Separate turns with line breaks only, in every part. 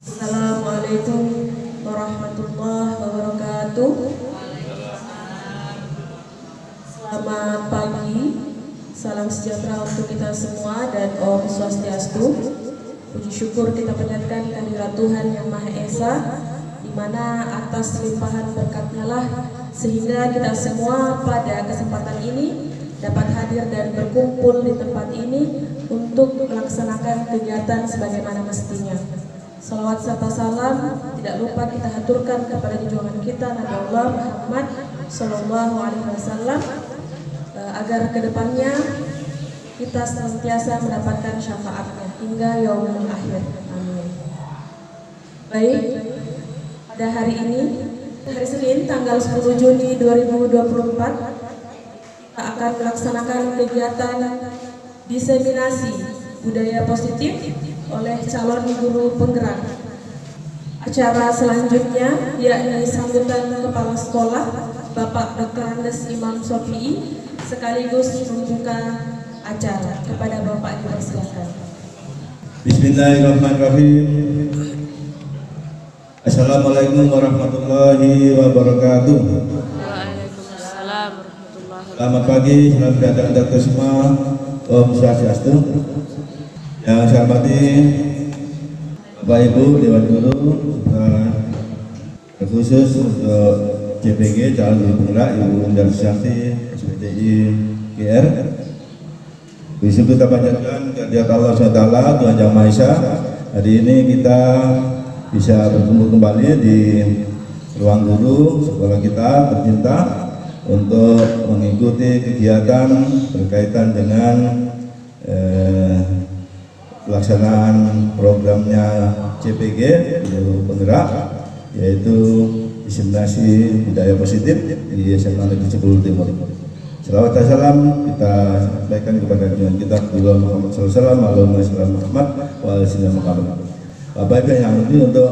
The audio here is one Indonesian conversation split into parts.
Assalamualaikum warahmatullahi wabarakatuh. Selamat pagi, salam sejahtera untuk kita semua dan Om Swastiastu. Puji syukur kita panjatkan kehadirat Tuhan Yang Maha Esa, di mana atas limpahan berkat-Nya lah sehingga kita semua pada kesempatan ini dapat hadir dan berkumpul di tempat ini untuk melaksanakan kegiatan sebagaimana mestinya. Salawat serta salam tidak lupa kita haturkan kepada junjungan kita Nabi Allah Muhammad Sallallahu Alaihi Wasallam, agar kedepannya kita senantiasa mendapatkan syafaatnya hingga yaumul akhir. Amin. Baik, pada hari ini, hari Senin tanggal 10 Juni 2024, kita akan melaksanakan kegiatan diseminasi budaya positif oleh calon guru penggerak. Acara selanjutnya yakni sambutan Kepala Sekolah Bapak Dr. Andes Imam Sofi'i sekaligus membuka acara. Kepada Bapak dipersilakan.
Bismillahirrahmanirrahim. Assalamualaikum warahmatullahi wabarakatuh.
Waalaikumsalam warahmatullahi wabarakatuh.
Selamat pagi, selamat datang untuk semua. Om Swastiastu. Yang saya hormati Bapak Ibu Dewan Guru, khusus untuk CPG calon guru penggerak Ibu Indar Susanti SPTI GR. Besok kita panjatkan kehadirat Allah SWT, Tuhan Yang Maha Esa. Hari ini kita bisa bertemu kembali di ruang guru sekolah kita tercinta untuk mengikuti kegiatan berkaitan dengan pelaksanaan programnya CPG Guru Penggerak, yaitu diseminasi budaya positif di SMA Negeri 10 Timur. Salawat dan salam kita sampaikan kepada junjungan kita Muhammad SAW, Allahumma shalli Muhammad wa ala sayyidina Muhammad. Bapak Ibu yang penting, untuk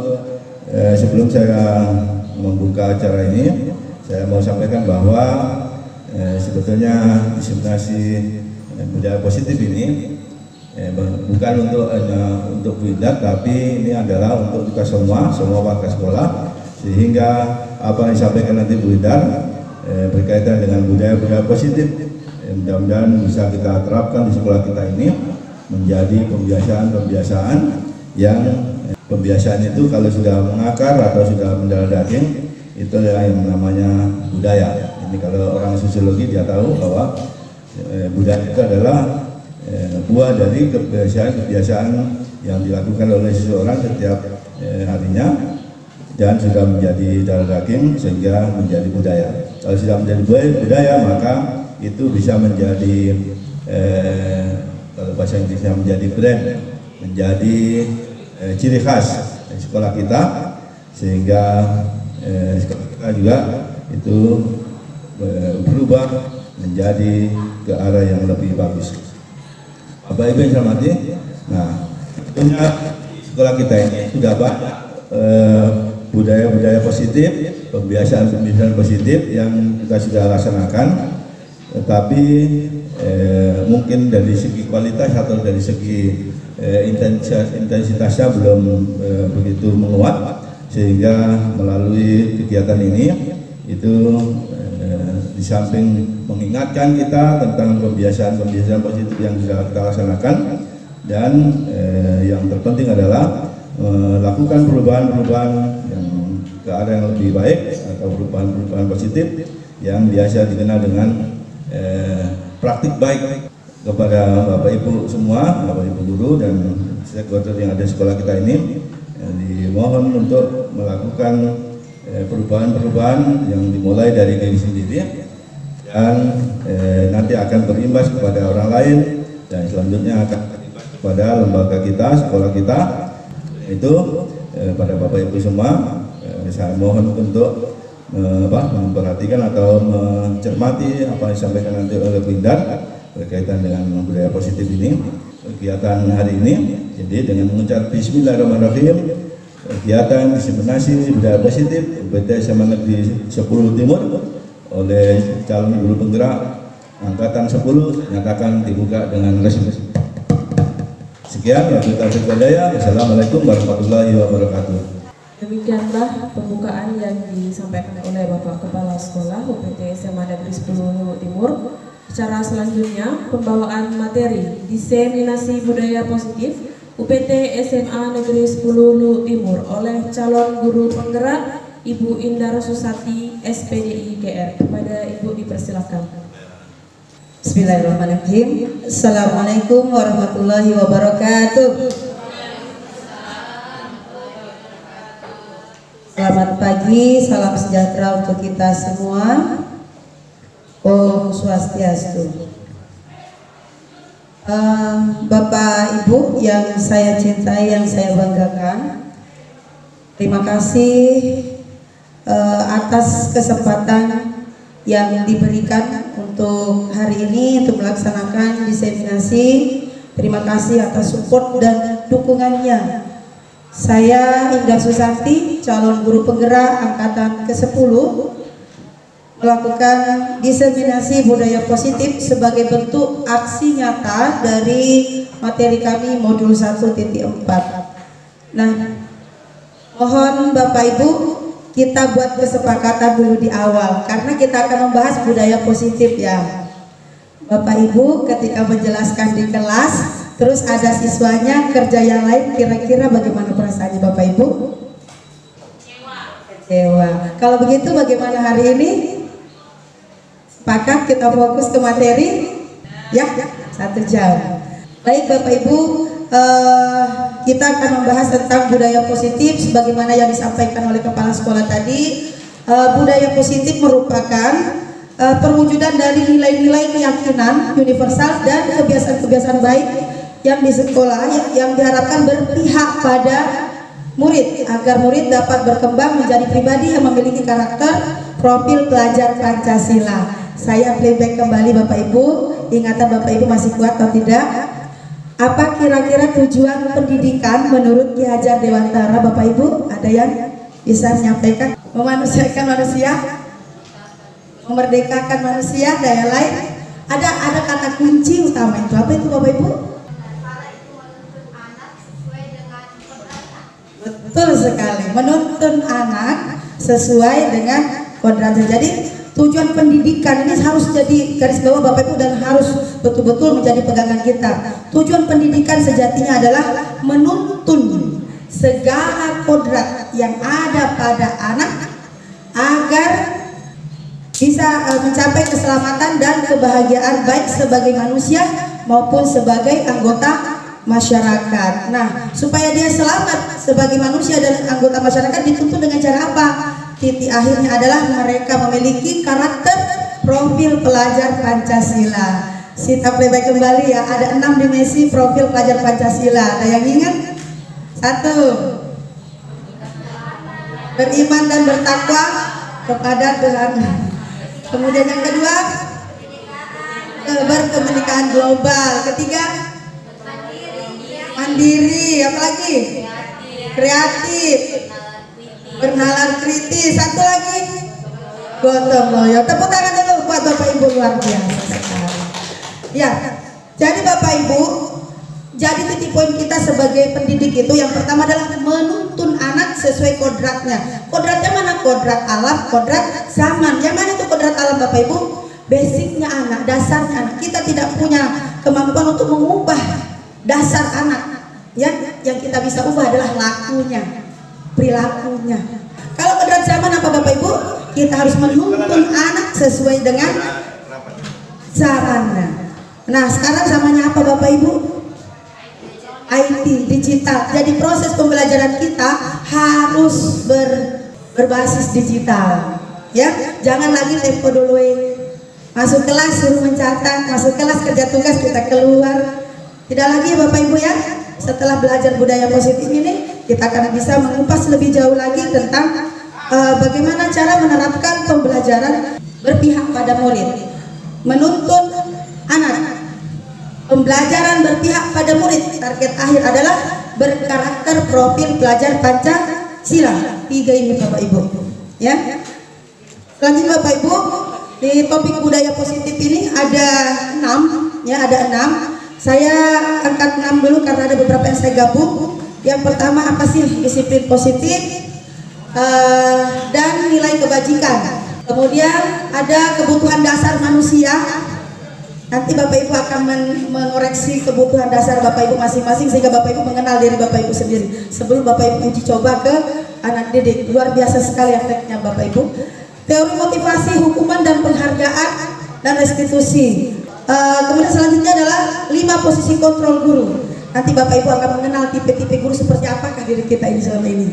sebelum saya membuka acara ini, saya mau sampaikan bahwa sebetulnya diseminasi budaya positif ini bukan untuk Windat, tapi ini adalah untuk kita semua warga sekolah, sehingga apa yang disampaikan nanti Bu Windat berkaitan dengan budaya-budaya positif, mudah-mudahan bisa kita terapkan di sekolah kita ini menjadi pembiasaan yang pembiasaan itu kalau sudah mengakar atau sudah mendarah daging, itu yang namanya budaya. Ini kalau orang sosiologi dia tahu bahwa budaya itu adalah buah dari kebiasaan yang dilakukan oleh seseorang setiap harinya dan sudah menjadi darah daging sehingga menjadi budaya. Kalau sudah menjadi budaya, maka itu bisa menjadi kalau bahasa Inggrisnya menjadi brand, menjadi ciri khas sekolah kita, sehingga sekolah kita juga itu berubah menjadi ke arah yang lebih bagus. Bapak Ibu yang saya hormati, nah tentunya sekolah kita ini sudah banyak budaya-budaya positif, pembiasaan positif yang kita sudah laksanakan, tetapi mungkin dari segi kualitas atau dari segi intensitasnya belum begitu menguat, sehingga melalui kegiatan ini itu di samping mengingatkan kita tentang pembiasaan positif yang sudah kita laksanakan, dan yang terpenting adalah melakukan perubahan-perubahan yang ke arah yang lebih baik atau perubahan-perubahan positif yang biasa dikenal dengan praktik baik kepada Bapak Ibu semua, Bapak Ibu guru dan stakeholder yang ada di sekolah kita ini. Dimohon untuk melakukan perubahan-perubahan yang dimulai dari diri sendiri dan nanti akan berimbas kepada orang lain, dan selanjutnya akan berimbas kepada lembaga kita, sekolah kita. Itu pada Bapak Ibu semua, saya mohon untuk memperhatikan atau mencermati apa yang disampaikan nanti oleh Bu Indar berkaitan dengan budaya positif ini, kegiatan hari ini. Jadi dengan mengucap Bismillahirrahmanirrahim, kegiatan diseminasi budaya positif UPT SMA Negeri 10 Timur oleh calon guru penggerak angkatan 10 nyatakan dibuka dengan resmi. Sekian, wabillahi taufiq wal hidayah. Wassalamualaikum warahmatullahi wabarakatuh.
Demikianlah pembukaan yang disampaikan oleh Bapak Kepala Sekolah UPT SMA Negeri 10 Luhut Timur. Secara selanjutnya, pembawaan materi diseminasi budaya positif UPT SMA Negeri 10 Luhut Timur oleh calon guru penggerak Ibu Indar Susati SPDI GR. Kepada Ibu dipersilakan.
Bismillahirrahmanirrahim. Assalamualaikum warahmatullahi wabarakatuh. Selamat pagi, salam sejahtera untuk kita semua. Om Swastiastu. Bapak Ibu yang saya cintai, yang saya banggakan, terima kasih atas kesempatan yang diberikan untuk hari ini untuk melaksanakan diseminasi. Terima kasih atas support dan dukungannya. Saya Indar Susanti, calon guru penggerak angkatan ke-10, melakukan diseminasi budaya positif sebagai bentuk aksi nyata dari materi kami modul 1.4. Nah, mohon Bapak Ibu kita buat kesepakatan dulu di awal, karena kita akan membahas budaya positif ya. Bapak Ibu ketika menjelaskan di kelas, terus ada siswanya kerja yang lain, kira-kira bagaimana perasaannya Bapak Ibu? Kecewa. Kalau begitu bagaimana hari ini? Sepakat kita fokus ke materi? Ya, 1 jam. Baik Bapak Ibu, kita akan membahas tentang budaya positif sebagaimana yang disampaikan oleh kepala sekolah tadi. Budaya positif merupakan perwujudan dari nilai-nilai keyakinan universal dan kebiasaan-kebiasaan baik yang di sekolah yang diharapkan berpihak pada murid agar murid dapat berkembang menjadi pribadi yang memiliki karakter profil pelajar Pancasila. Saya playback kembali Bapak Ibu, ingatan Bapak Ibu masih kuat atau tidak? Apa kira-kira tujuan pendidikan menurut Ki Hajar Dewantara Bapak Ibu? Ada yang bisa menyampaikan? Memanusiakan manusia, memerdekakan manusia, daya lain. Ada kata kunci utama itu. Apa itu Bapak Ibu? Betul sekali, menuntun anak sesuai dengan kodratnya. Jadi tujuan pendidikan ini harus jadi garis bawah Bapak Ibu dan harus betul-betul menjadi pegangan kita. Tujuan pendidikan sejatinya adalah menuntun segala kodrat yang ada pada anak agar bisa mencapai keselamatan dan kebahagiaan baik sebagai manusia maupun sebagai anggota masyarakat. Nah, supaya dia selamat sebagai manusia dan anggota masyarakat dituntun dengan cara apa? Titik akhirnya adalah mereka memiliki karakter profil pelajar Pancasila. Kita playback kembali ya, ada 6 dimensi profil pelajar Pancasila. Ada yang ingat? 1, beriman dan bertakwa kepada Tuhan. Kemudian yang kedua, berkebinekaan global. Ketiga, mandiri. Apalagi? Kreatif, bernalar kritis. Satu lagi, gotong royong. Tepuk tangan dulu buat Bapak Ibu, luar biasa sekali. Ya, jadi Bapak Ibu, jadi titik poin kita sebagai pendidik itu yang pertama adalah menuntun anak sesuai kodratnya. Kodratnya mana? Kodrat alam, kodrat zaman. Yang mana itu kodrat alam Bapak Ibu? Basicnya anak, dasarnya anak. Kita tidak punya kemampuan untuk mengubah dasar anak. Yang kita bisa ubah adalah lakunya, perilakunya. Kalau kodrat zaman apa Bapak Ibu? Kita harus menuntun anak sesuai dengan caranya. Nah, sekarang zamannya apa Bapak Ibu? IT, digital. Jadi proses pembelajaran kita harus berbasis digital. Ya, jangan lagi tempo dulu. Masuk kelas suruh mencatat, masuk kelas kerja tugas kita keluar. Tidak lagi Bapak Ibu ya. Setelah belajar budaya positif ini, kita akan bisa mengupas lebih jauh lagi tentang bagaimana cara menerapkan pembelajaran berpihak pada murid, menuntun anak. Pembelajaran berpihak pada murid, target akhir adalah berkarakter profil pelajar Pancasila. 3 ini Bapak Ibu. Ya. Selanjutnya Bapak Ibu, di topik budaya positif ini ada 6, ya ada 6. Saya angkat 6 dulu karena ada beberapa yang saya gabung. Yang pertama, apa sih disiplin positif dan nilai kebajikan. Kemudian ada kebutuhan dasar manusia. Nanti Bapak Ibu akan mengoreksi kebutuhan dasar Bapak Ibu masing-masing sehingga Bapak Ibu mengenal diri Bapak Ibu sendiri. Sebelum Bapak Ibu uji coba ke anak didik, luar biasa sekali efeknya Bapak Ibu. Teori motivasi, hukuman dan penghargaan dan restitusi. Kemudian selanjutnya adalah 5 posisi kontrol guru. Nanti Bapak Ibu akan mengenal tipe-tipe guru seperti apakah diri kita ini selama ini.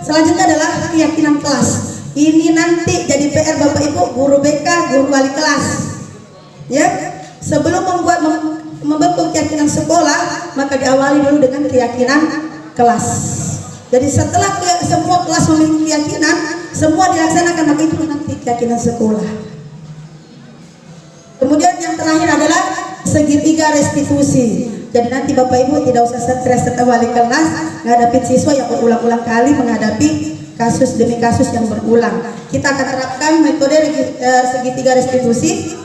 Selanjutnya adalah keyakinan kelas. Ini nanti jadi PR Bapak Ibu, guru BK, guru wali kelas. Ya, sebelum membentuk keyakinan sekolah, maka diawali dulu dengan keyakinan kelas. Jadi setelah semua kelas memiliki keyakinan, semua dilaksanakan, maka itu nanti keyakinan sekolah. Kemudian yang terakhir adalah segitiga restitusi. Jadi nanti Bapak Ibu tidak usah stres setelah wali kelas menghadapi siswa yang berulang-ulang kali menghadapi kasus demi kasus yang berulang. Kita akan terapkan metode segitiga restitusi.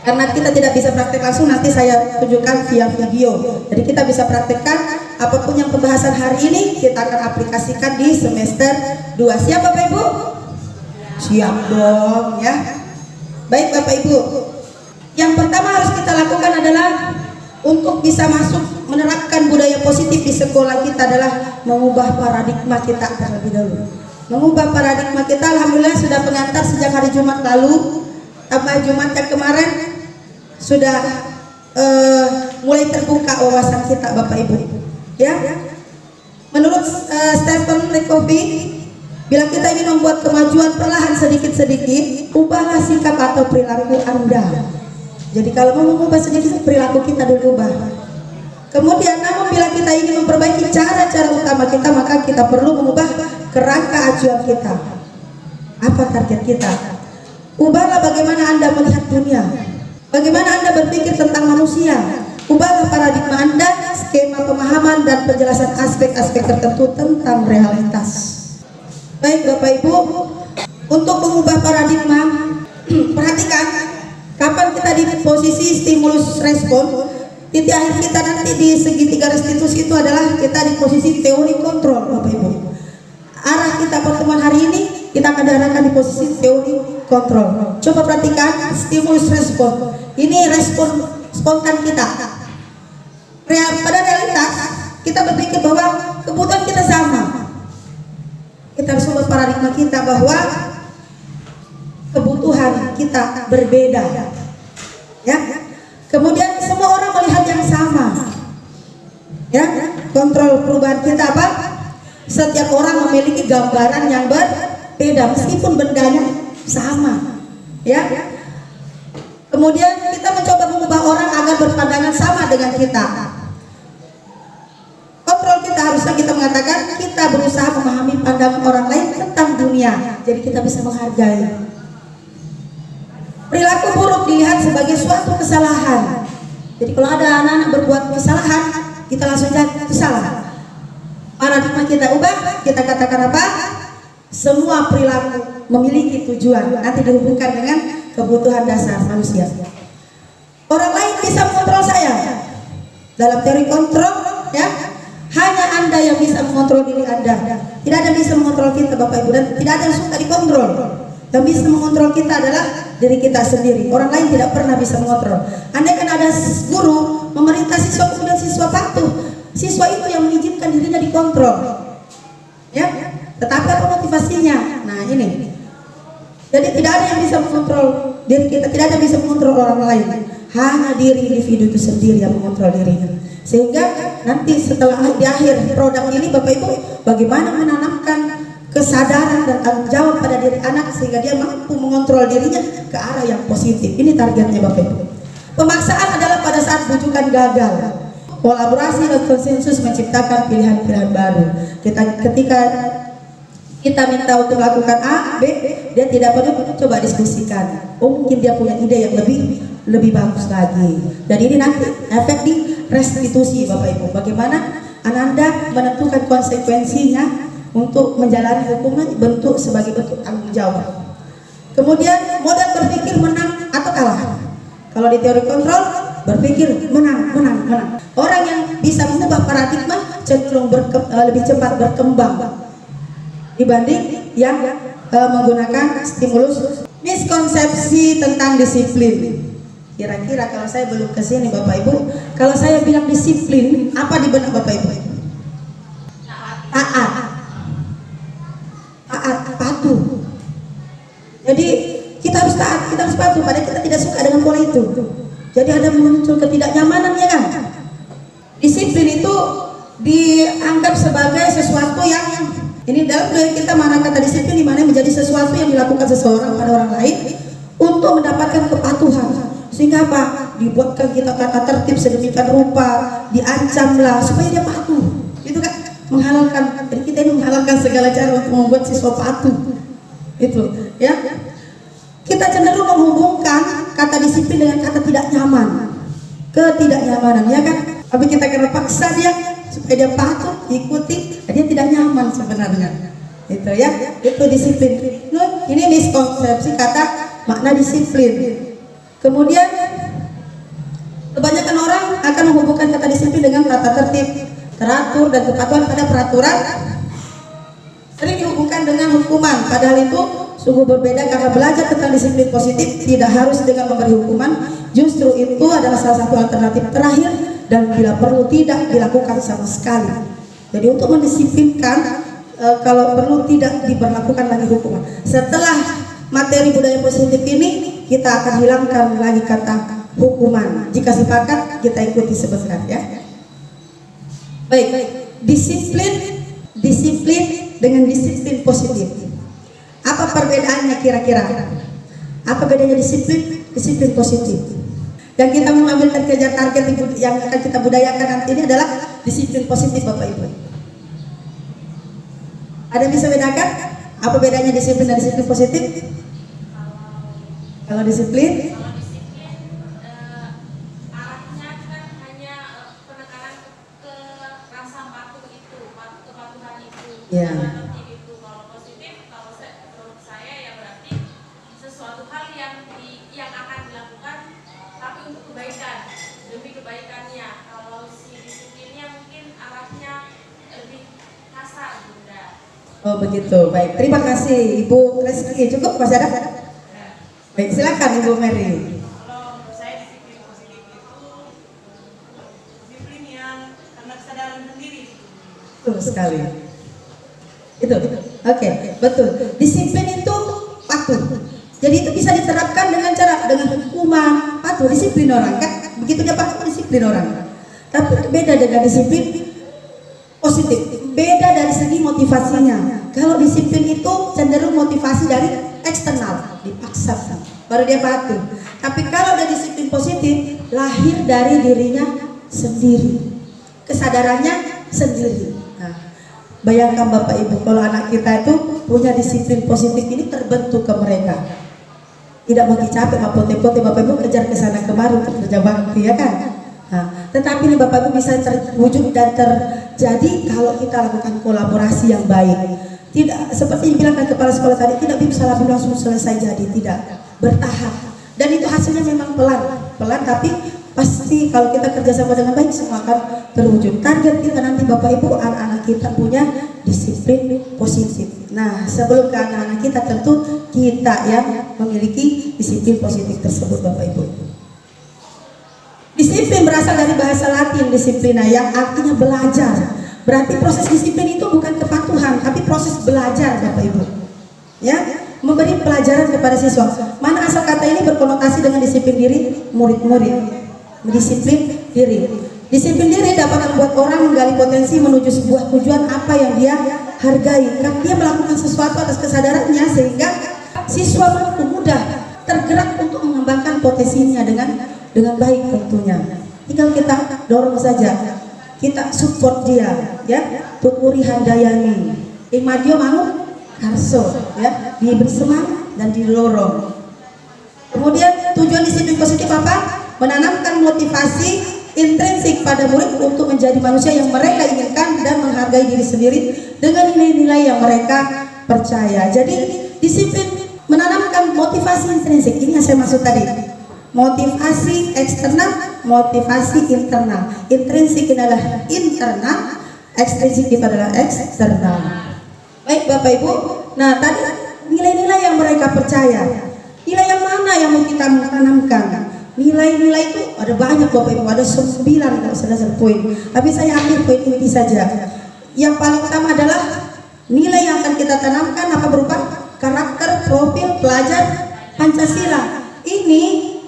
Karena kita tidak bisa praktek langsung, nanti saya tunjukkan via video. Jadi kita bisa praktekkan apapun yang pembahasan hari ini, kita akan aplikasikan di semester 2. Siap Bapak Ibu? Siap dong ya. Baik Bapak Ibu, yang pertama harus kita lakukan adalah untuk bisa masuk menerapkan budaya positif di sekolah kita adalah mengubah paradigma kita terlebih dahulu. Mengubah paradigma kita, alhamdulillah sudah pengantar sejak hari Jumat lalu, tambah Jumat yang kemarin sudah mulai terbuka wawasan kita Bapak Ibu. Ya, menurut Stephen Covey, bila kita ingin membuat kemajuan perlahan sedikit-sedikit, ubahlah sikap atau perilaku Anda. Jadi kalau mau mengubah sedikit, perilaku kita dulu ubah. Kemudian namun bila kita ingin memperbaiki cara-cara utama kita, maka kita perlu mengubah kerangka acuan kita. Apa target kita? Ubahlah bagaimana Anda melihat dunia, bagaimana Anda berpikir tentang manusia. Ubahlah paradigma Anda, skema pemahaman dan penjelasan aspek-aspek tertentu tentang realitas. Baik Bapak Ibu, untuk mengubah paradigma, perhatikan kapan kita di posisi stimulus respon. Titik akhir kita nanti di segitiga restitusi itu adalah kita di posisi teori kontrol Bapak Ibu. Arah kita pertemuan hari ini kita akan diarahkan di posisi teori kontrol. Coba perhatikan stimulus respon. Ini respon spontan kita. Pada realitas kita berpikir bahwa kebutuhan kita sama. Kita harus ubah paradigma kita bahwa kebutuhan kita berbeda. Ya. Kemudian semua orang melihat yang sama. Ya, kontrol perubahan kita apa? Setiap orang memiliki gambaran yang berbeda meskipun bendanya sama. Ya. Kemudian kita mencoba mengubah orang agar berpandangan sama dengan kita. Kontrol kita harusnya kita mengatakan kita berusaha memahami pandangan orang lain tentang dunia. Jadi kita bisa menghargai. Perilaku buruk dilihat sebagai suatu kesalahan. Jadi kalau ada anak-anak berbuat kesalahan, kita langsung jadi itu salah. Paradigma kita ubah, kita katakan apa? Semua perilaku memiliki tujuan, nanti dihubungkan dengan kebutuhan dasar manusia. Orang lain bisa mengontrol saya. Dalam teori kontrol, ya, hanya Anda yang bisa mengontrol diri Anda. Tidak ada yang bisa mengontrol kita Bapak Ibu, dan tidak ada yang suka dikontrol. Yang bisa mengontrol kita adalah diri kita sendiri. Orang lain tidak pernah bisa mengontrol. Andai kan ada guru memerintah siswa kemudian siswa patuh, siswa itu yang mengizinkan dirinya dikontrol. Ya, tetapi apa motivasinya? Nah ini. Jadi tidak ada yang bisa mengontrol diri kita, tidak ada yang bisa mengontrol orang lain. Hanya diri individu itu sendiri yang mengontrol dirinya. Sehingga nanti setelah di akhir produk ini Bapak Ibu, bagaimana menanamkan kesadaran dan tanggung jawab pada diri anak sehingga dia mampu mengontrol dirinya ke arah yang positif. Ini targetnya Bapak Ibu. Pemaksaan adalah pada saat bujukan gagal. Kolaborasi dan konsensus menciptakan pilihan-pilihan baru. Ketika kita minta untuk melakukan A, B, dia tidak perlu coba diskusikan. Oh mungkin dia punya ide yang lebih bagus lagi. Dan ini nanti efek di restitusi Bapak Ibu. Bagaimana Anda menentukan konsekuensinya untuk menjalani hukuman bentuk sebagai bentuk tanggung jawab. Kemudian modal berpikir menang atau kalah. Kalau di teori kontrol berpikir menang. Orang yang bisa mengubah paradigma cenderung lebih cepat berkembang dibanding yang menggunakan stimulus. Miskonsepsi tentang disiplin. Kira-kira kalau saya belum kesini Bapak Ibu, kalau saya bilang disiplin, apa di benak Bapak Ibu? Taat, patuh. Jadi kita harus taat, kita harus patuh, padahal kita tidak suka dengan pola itu. Jadi ada muncul ketidaknyamanan, ya kan? Disiplin itu dianggap sebagai sesuatu yang ini dalam budaya kita mana kata disiplin di mana menjadi sesuatu yang dilakukan seseorang pada orang lain untuk mendapatkan kepatuhan. Sehingga apa? Dibuatkan kita tata tertib sedemikian rupa, diancamlah supaya dia patuh. Itu kan menghalalkan, kita ini menghalalkan segala cara untuk membuat siswa patuh. Itu, ya. Kita cenderung menghubungkan kata disiplin dengan kata tidak nyaman, ketidaknyamanan, ya kan? Tapi kita kena paksa dia supaya dia patuh, ikuti, dia tidak nyaman sebenarnya. Itu ya, itu disiplin. Ini miskonsepsi kata makna disiplin. Kemudian kebanyakan orang akan menghubungkan kata disiplin dengan tata tertib, teratur dan kepatuhan pada peraturan. Sering dihubungkan dengan hukuman, padahal itu sungguh berbeda karena belajar tentang disiplin positif tidak harus dengan memberi hukuman. Justru itu adalah salah satu alternatif terakhir dan bila perlu tidak dilakukan sama sekali. Jadi untuk mendisiplinkan kalau perlu tidak diberlakukan lagi hukuman. Setelah materi budaya positif ini kita akan hilangkan lagi kata hukuman. Jika sepakat kita ikuti sebentar ya. Baik, disiplin dengan disiplin positif. Apa perbedaannya kira-kira? Apa bedanya disiplin positif? Yang kita mengambilkan kejar target yang akan kita budayakan nanti ini adalah disiplin positif Bapak Ibu. Ada yang bisa bedakan? Apa bedanya disiplin dan disiplin positif? Kalau disiplin
arahnya kan hanya penekanan ke rasa patuh itu, kepatuhan itu.
Ya.
Kalau positif, menurut saya ya berarti sesuatu hal yang akan dilakukan tapi untuk kebaikan, demi kebaikannya. Kalau si disiplinnya mungkin arahnya lebih kasar, Bunda.
Oh begitu, baik. Terima kasih Ibu Reski. Cukup masih ada? Baik, silakan Ibu Mary.
Kalau menurut saya disiplin positif itu disiplin yang karena kesadaran sendiri.
Betul sekali. Itu, oke, betul. Disiplin itu patuh. Jadi itu bisa diterapkan dengan hukuman, patuh, disiplin orang kan. Begitu dia patuh, disiplin orang. Tapi beda dengan disiplin positif. Beda dari segi motivasinya. Kalau disiplin itu cenderung motivasi dari eksternal, dipaksakan, baru dia patuh. Tapi kalau ada disiplin positif, lahir dari dirinya sendiri, kesadarannya sendiri. Nah, bayangkan Bapak Ibu, kalau anak kita itu punya disiplin positif ini terbentuk ke mereka, tidak lagi capek, pote-pote Bapak Ibu kejar ke sana kemari untuk kerja bakti, ya kan? Nah, tetapi ini Bapak Ibu bisa terwujud dan terjadi kalau kita lakukan kolaborasi yang baik. Tidak seperti yang dibilangkan kepala sekolah tadi, tidak bisa langsung selesai jadi, tidak, bertahap. Dan itu hasilnya memang pelan tapi pasti kalau kita kerjasama dengan baik semua akan terwujud. Target kita nanti Bapak Ibu, anak-anak kita punya disiplin positif. Nah, sebelum ke anak-anak kita tentu kita yang memiliki disiplin positif tersebut Bapak Ibu. Disiplin berasal dari bahasa Latin disiplina yang artinya belajar. Berarti proses disiplin itu bukan kepatuhan, tapi proses belajar Bapak Ibu. Ya, memberi pelajaran kepada siswa. Mana asal kata ini berkonotasi dengan disiplin diri murid-murid. Disiplin diri. Disiplin diri dapat membuat orang menggali potensi menuju sebuah tujuan apa yang dia hargai. Kan dia melakukan sesuatu atas kesadarannya sehingga siswa mampu mudah tergerak untuk mengembangkan potensinya dengan baik tentunya. Tinggal kita dorong saja. Kita support dia, ya. Tukuri Handayani, Madio Manu Karso, ya. Diberi semangat dan didorong. Kemudian tujuan disiplin positif apa? Menanamkan motivasi intrinsik pada murid untuk menjadi manusia yang mereka inginkan dan menghargai diri sendiri dengan nilai-nilai yang mereka percaya. Jadi disiplin menanamkan motivasi intrinsik. Ini yang saya maksud tadi. Motivasi eksternal motivasi internal. Intrinsik adalah internal, ekstrinsik itu adalah eksternal. Baik Bapak Ibu, nah tadi nilai-nilai yang mereka percaya, nilai yang mana yang mau kita tanamkan? Nilai-nilai itu ada banyak Bapak Ibu, ada 9 kalau salah poin. Tapi saya ambil poin inti saja. Yang paling utama adalah nilai yang akan kita tanamkan apa berupa karakter, profil, pelajar Pancasila. Ini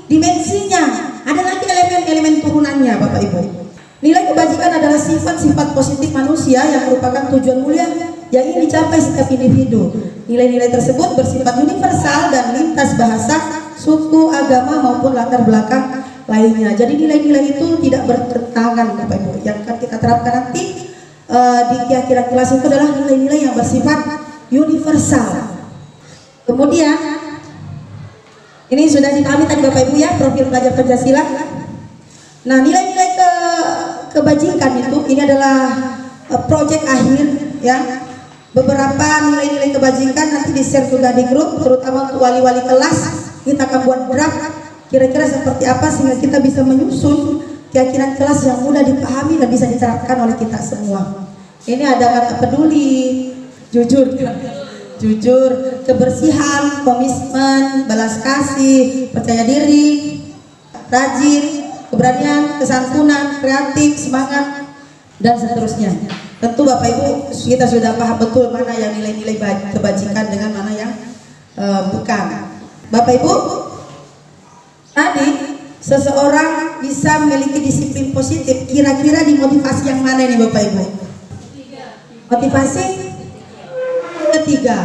dimensinya, ada lagi elemen-elemen turunannya Bapak Ibu. Nilai kebajikan adalah sifat-sifat positif manusia yang merupakan tujuan mulia yang ingin dicapai setiap individu. Nilai-nilai tersebut bersifat universal dan lintas bahasa, suku, agama maupun latar belakang lainnya. Jadi nilai-nilai itu tidak bertentangan Bapak Ibu. Yang akan kita terapkan nanti di keakhiran kelas itu adalah nilai-nilai yang bersifat universal. Kemudian ini sudah dipahami tadi Bapak Ibu ya, profil pelajar Pancasila. Nah, nilai-nilai kebajikan itu ini adalah proyek akhir ya. Beberapa nilai-nilai kebajikan nanti di-share juga di grup, terutama untuk wali-wali kelas. Kita akan buat draft kira-kira seperti apa sehingga kita bisa menyusun keyakinan kelas yang mudah dipahami dan bisa diterapkan oleh kita semua. Ini ada kata peduli, jujur, kebersihan, komitmen, balas kasih, percaya diri, rajin, keberanian, kesantunan, kreatif, semangat, dan seterusnya. Tentu Bapak Ibu kita sudah paham betul mana yang nilai-nilai kebajikan dengan mana yang bukan. Bapak Ibu, tadi seseorang bisa memiliki disiplin positif, kira-kira dimotivasi yang mana ini Bapak Ibu? Motivasi ketiga.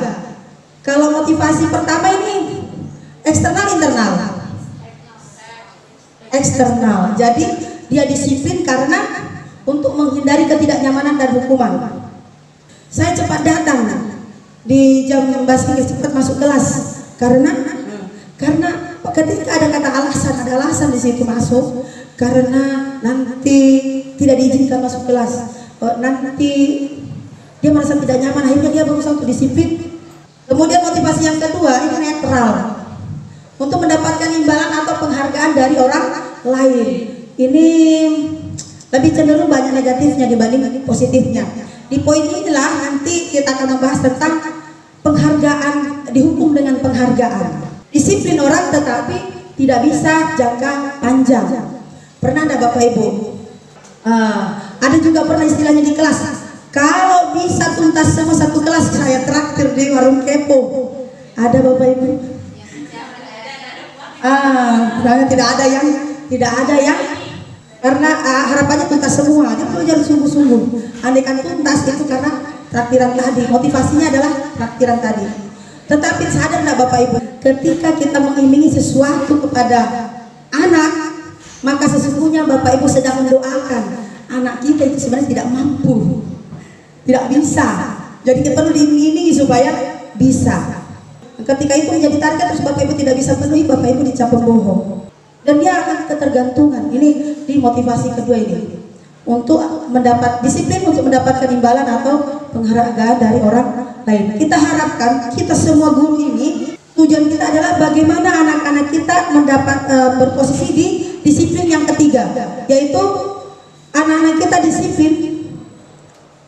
Kalau motivasi pertama ini eksternal, internal. Eksternal. Jadi dia disiplin karena untuk menghindari ketidaknyamanan dan hukuman. Saya cepat datang di jam bahasa Inggris, cepat masuk kelas karena ketika ada kata alasan, ada alasan di situ masuk karena nanti tidak diizinkan masuk kelas, nanti dia merasa tidak nyaman, akhirnya dia berusaha untuk disiplin. Kemudian motivasi yang kedua ini netral, untuk mendapatkan imbalan atau penghargaan dari orang lain. Ini lebih cenderung banyak negatifnya dibanding positifnya. Di poin inilah nanti kita akan membahas tentang penghargaan, dihukum dengan penghargaan. Disiplin orang tetapi tidak bisa jangka panjang. Pernah ada Bapak Ibu? Ada juga pernah istilahnya di kelas, kalau bisa tuntas semua satu kelas saya traktir di warung kepo. Ada Bapak Ibu? Tidak ada yang karena harapannya tuntas semua. Dia perlu jangan sungguh-sungguh. Andaikan tuntas itu karena traktiran tadi, motivasinya adalah traktiran tadi. Tetapi sadar enggak Bapak Ibu, ketika kita mengiming sesuatu kepada anak, maka sesungguhnya Bapak Ibu sedang mendoakan anak kita itu sebenarnya tidak mampu, tidak bisa. Jadi kita perlu diiming-imingi supaya bisa. Ketika itu menjadi target terus Bapak Ibu tidak bisa penuhi, Bapak Ibu dicap pembohong. Dan dia akan ketergantungan. Ini di motivasi kedua ini, untuk mendapat disiplin, untuk mendapatkan imbalan atau penghargaan dari orang lain. Kita harapkan kita semua guru ini, tujuan kita adalah bagaimana anak-anak kita mendapat berposisi di disiplin yang ketiga, yaitu anak-anak kita disiplin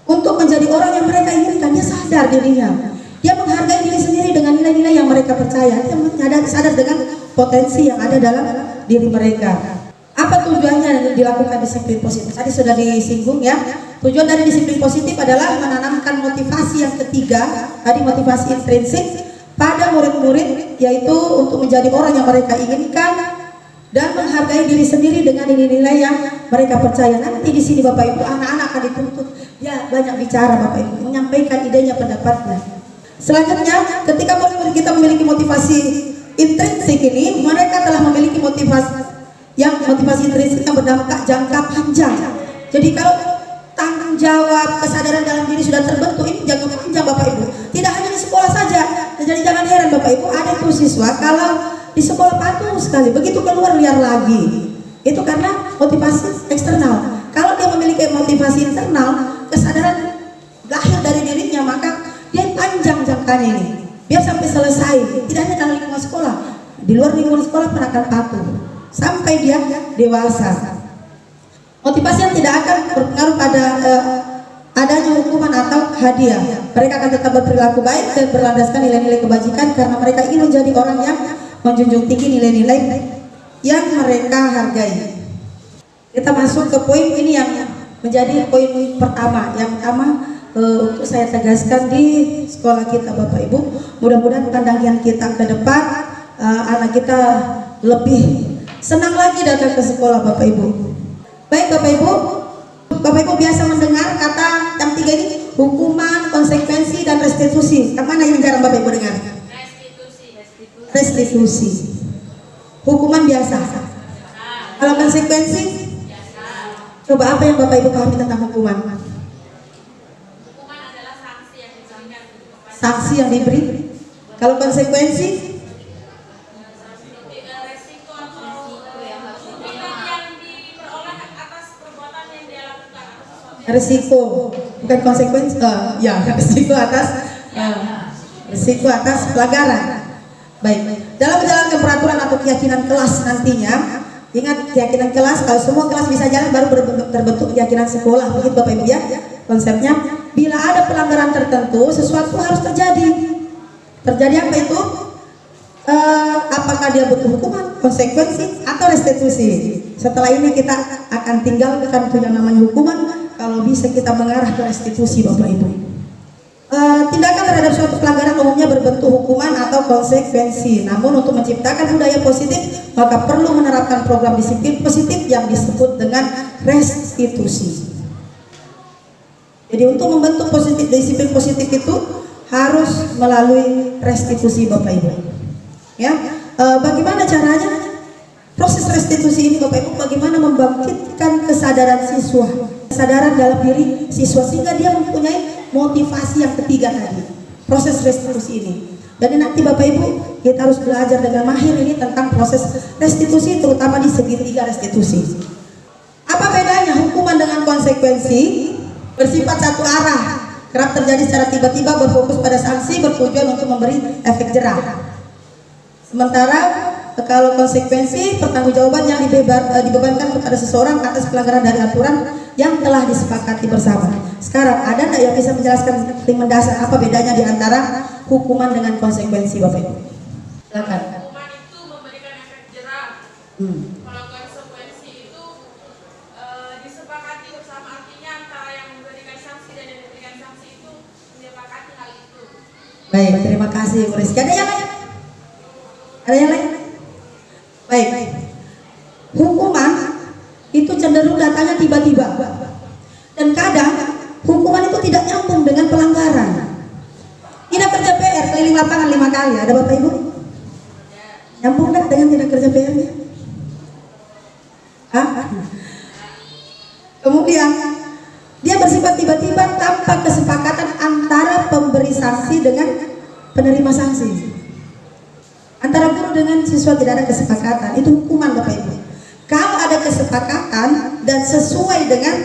untuk menjadi orang yang mereka inginkan. Dia sadar dirinya, dia menghargai diri sendiri dengan nilai-nilai yang mereka percaya. Dia sadar dengan potensi yang ada dalam diri mereka. Apa tujuannya dilakukan disiplin positif? Tadi sudah disinggung ya. Tujuan dari disiplin positif adalah menanamkan motivasi yang ketiga, tadi motivasi intrinsik pada murid-murid, yaitu untuk menjadi orang yang mereka inginkan dan menghargai diri sendiri dengan nilai-nilai yang mereka percaya. Nanti di sini Bapak Ibu, anak-anak akan dituntut ya banyak bicara Bapak Ibu, menyampaikan idenya, pendapatnya. Selanjutnya, ketika murid-murid kita memiliki motivasi intrinsik ini, mereka telah memiliki motivasi intrinsik yang berdampak jangka panjang. Jadi kalau tanggung jawab, kesadaran dalam diri sudah terbentuk, ini jangka panjang Bapak Ibu. Tidak hanya di sekolah saja. Jadi jangan heran Bapak Ibu, ada itu siswa kalau di sekolah patuh sekali, begitu keluar liar lagi. Itu karena motivasi eksternal. Kalau dia memiliki motivasi internal, kesadaran lahir dari dirinya, maka dia panjang jangkanya ini. Biar sampai selesai. Tidak hanya dalam lingkungan sekolah, di luar lingkungan sekolah pun akan patuh. sampai dia dewasa. Motivasi yang tidak akan berpengaruh pada adanya hukuman atau hadiah. Mereka akan tetap berperilaku baik dan berlandaskan nilai-nilai kebajikan karena mereka ingin menjadi orang yang menjunjung tinggi nilai-nilai yang mereka hargai. Kita masuk ke poin ini yang menjadi poin pertama. Yang pertama untuk saya tegaskan di sekolah kita Bapak Ibu, mudah-mudahan pandangan kita ke depan anak kita lebih senang lagi datang ke sekolah Bapak Ibu. Baik Bapak Ibu biasa mendengar kata yang tiga ini, hukuman, konsekuensi, dan restitusi. Yang mana yang jarang Bapak Ibu dengar? Restitusi. Hukuman biasa. Kalau konsekuensi, coba apa yang Bapak Ibu pahami tentang hukuman?
Hukuman adalah sanksi yang diberikan.
Sanksi yang diberi. Kalau konsekuensi,
Resiko atau yang diperoleh atas perbuatan yang dia lakukan atau sesuatu.
resiko, bukan konsekuensi. Ya, resiko atas pelanggaran. Baik. Dalam menjalankan peraturan atau keyakinan kelas nantinya, ingat keyakinan kelas, kalau semua kelas bisa jalan baru terbentuk keyakinan sekolah. Begitu Bapak Ibu ya. Konsepnya, bila ada pelanggaran tertentu, sesuatu harus terjadi. Terjadi apa itu? Apakah dia butuh hukuman, konsekuensi, atau restitusi? Setelah ini kita akan tinggalkan yang namanya hukuman. Kalau bisa kita mengarah ke restitusi Bapak Ibu. Tindakan terhadap suatu pelanggaran umumnya berbentuk hukuman atau konsekuensi. Namun untuk menciptakan budaya positif, maka perlu menerapkan program disiplin positif yang disebut dengan restitusi. Jadi untuk membentuk disiplin positif itu harus melalui restitusi Bapak Ibu. Ya, bagaimana caranya? Proses restitusi ini Bapak Ibu, bagaimana membangkitkan kesadaran siswa, kesadaran dalam diri siswa sehingga dia mempunyai motivasi yang ketiga tadi, proses restitusi ini. Jadi nanti Bapak Ibu kita harus belajar dengan mahir ini tentang proses restitusi, terutama di segitiga restitusi. Apa bedanya hukuman dengan konsekuensi? Bersifat satu arah, kerap terjadi secara tiba-tiba, berfokus pada sanksi, bertujuan untuk memberi efek jerah. Sementara kalau konsekuensi, pertanggungjawaban yang dibebankan kepada seseorang atas pelanggaran dari aturan yang telah disepakati bersama. Sekarang ada nggak yang bisa menjelaskan paling mendasar apa bedanya di antara hukuman dengan konsekuensi Bapak Ibu? Silakan.
Hukuman itu memberikan efek jerah. Kalau konsekuensi itu disepakati bersama, artinya antara yang memberikan sanksi dan yang diberikan sanksi itu menyepakati hal itu.
Baik, terima kasih Bu Rizky. Ada yang lain? Ada yang lain? Baik. Hukuman itu cenderung datangnya tiba-tiba. Dan kadang hukuman itu tidak nyambung dengan pelanggaran. Tidak kerja PR keliling lapangan 5 kali. Ada Bapak Ibu? Nyambung nggak dengan tidak kerja PR-nya? Kemudian dia bersifat tiba-tiba tanpa kesepakatan antara pemberi sanksi dengan penerima sanksi. Antara guru dengan siswa tidak ada kesepakatan, itu hukuman Bapak Ibu. Kalau ada kesepakatan dan sesuai dengan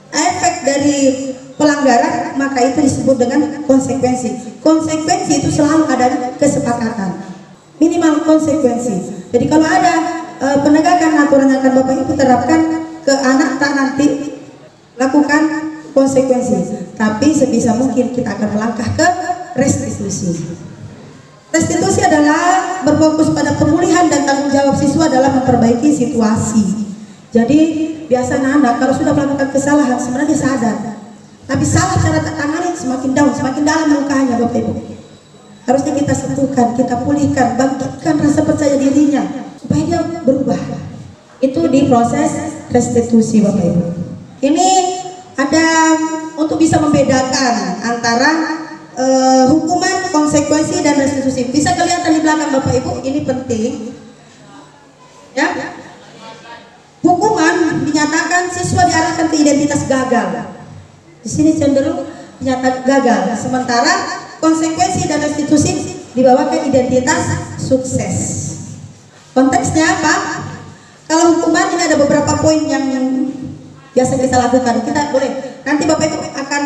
efek dari pelanggaran, maka itu disebut dengan konsekuensi. Konsekuensi itu selalu ada kesepakatan, minimal konsekuensi. Jadi kalau ada penegakan aturan yang akan Bapak Ibu terapkan ke anak, tak nanti lakukan konsekuensi. Tapi sebisa mungkin kita akan melangkah ke restitusi. Restitusi adalah berfokus pada pemulihan dan tanggung jawab siswa dalam memperbaiki situasi. Jadi biasa anak kalau sudah melakukan kesalahan sebenarnya sadar, tapi salah cara tangani semakin down, semakin dalam lukanya Bapak Ibu. Harusnya kita sentuhkan, kita pulihkan, bangkitkan rasa percaya dirinya supaya dia berubah. Itu di proses restitusi Bapak Ibu. Ini ada untuk bisa membedakan antara hukuman, konsekuensi, dan restitusi. Bisa kelihatan di belakang Bapak Ibu, ini penting. Ya. Hukuman dinyatakan siswa diarahkan ke identitas gagal. Di sini cenderung dinyatakan gagal. Sementara konsekuensi dan restitusi dibawa ke identitas sukses. Konteksnya apa? Kalau hukuman ini ada beberapa poin yang biasa kita lakukan. Kita boleh nanti Bapak Ibu akan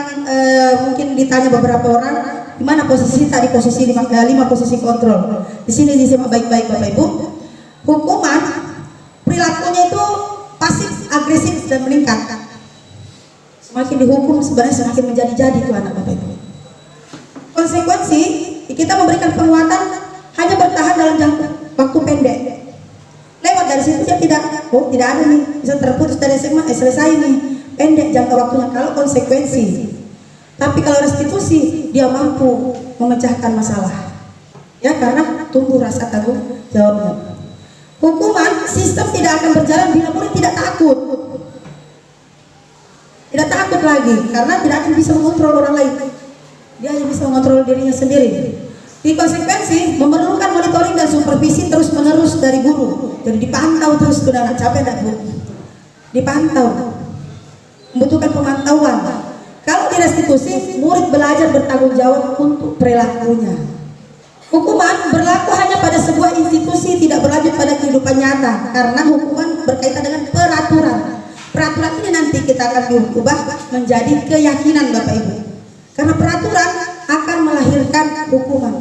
mungkin ditanya beberapa orang di mana posisi tadi, posisi 5 posisi kontrol. Di sini disimak baik-baik Bapak Ibu. Hukuman agresif dan meningkat. Semakin dihukum sebenarnya semakin menjadi-jadi tuh anak Bapak Ibu. Konsekuensi kita memberikan penguatan hanya bertahan dalam jangka waktu pendek. Lewat dari situ dia tidak ada nih, bisa terputus dari SMA, selesai nih, pendek jangka waktunya kalau konsekuensi. Tapi kalau restitusi dia mampu memecahkan masalah. Ya, karena tumbuh rasa tanggung jawabnya. Hukuman sistem tidak akan berjalan bila murid tidak takut. Tidak takut lagi karena tidak akan bisa mengontrol orang lain. Dia hanya bisa mengontrol dirinya sendiri. Di konsekuensi memerlukan monitoring dan supervisi terus menerus dari guru. Jadi dipantau terus, sudah capek enggak Bu? Dipantau. Membutuhkan pemantauan. Kalau di restitusi, murid belajar bertanggung jawab untuk perilakunya. Hukuman berlaku hanya pada sebuah institusi, tidak berlanjut pada kehidupan nyata karena hukuman berkaitan dengan peraturan. Peraturan ini nanti kita akan diubah menjadi keyakinan Bapak Ibu. Karena peraturan akan melahirkan hukuman.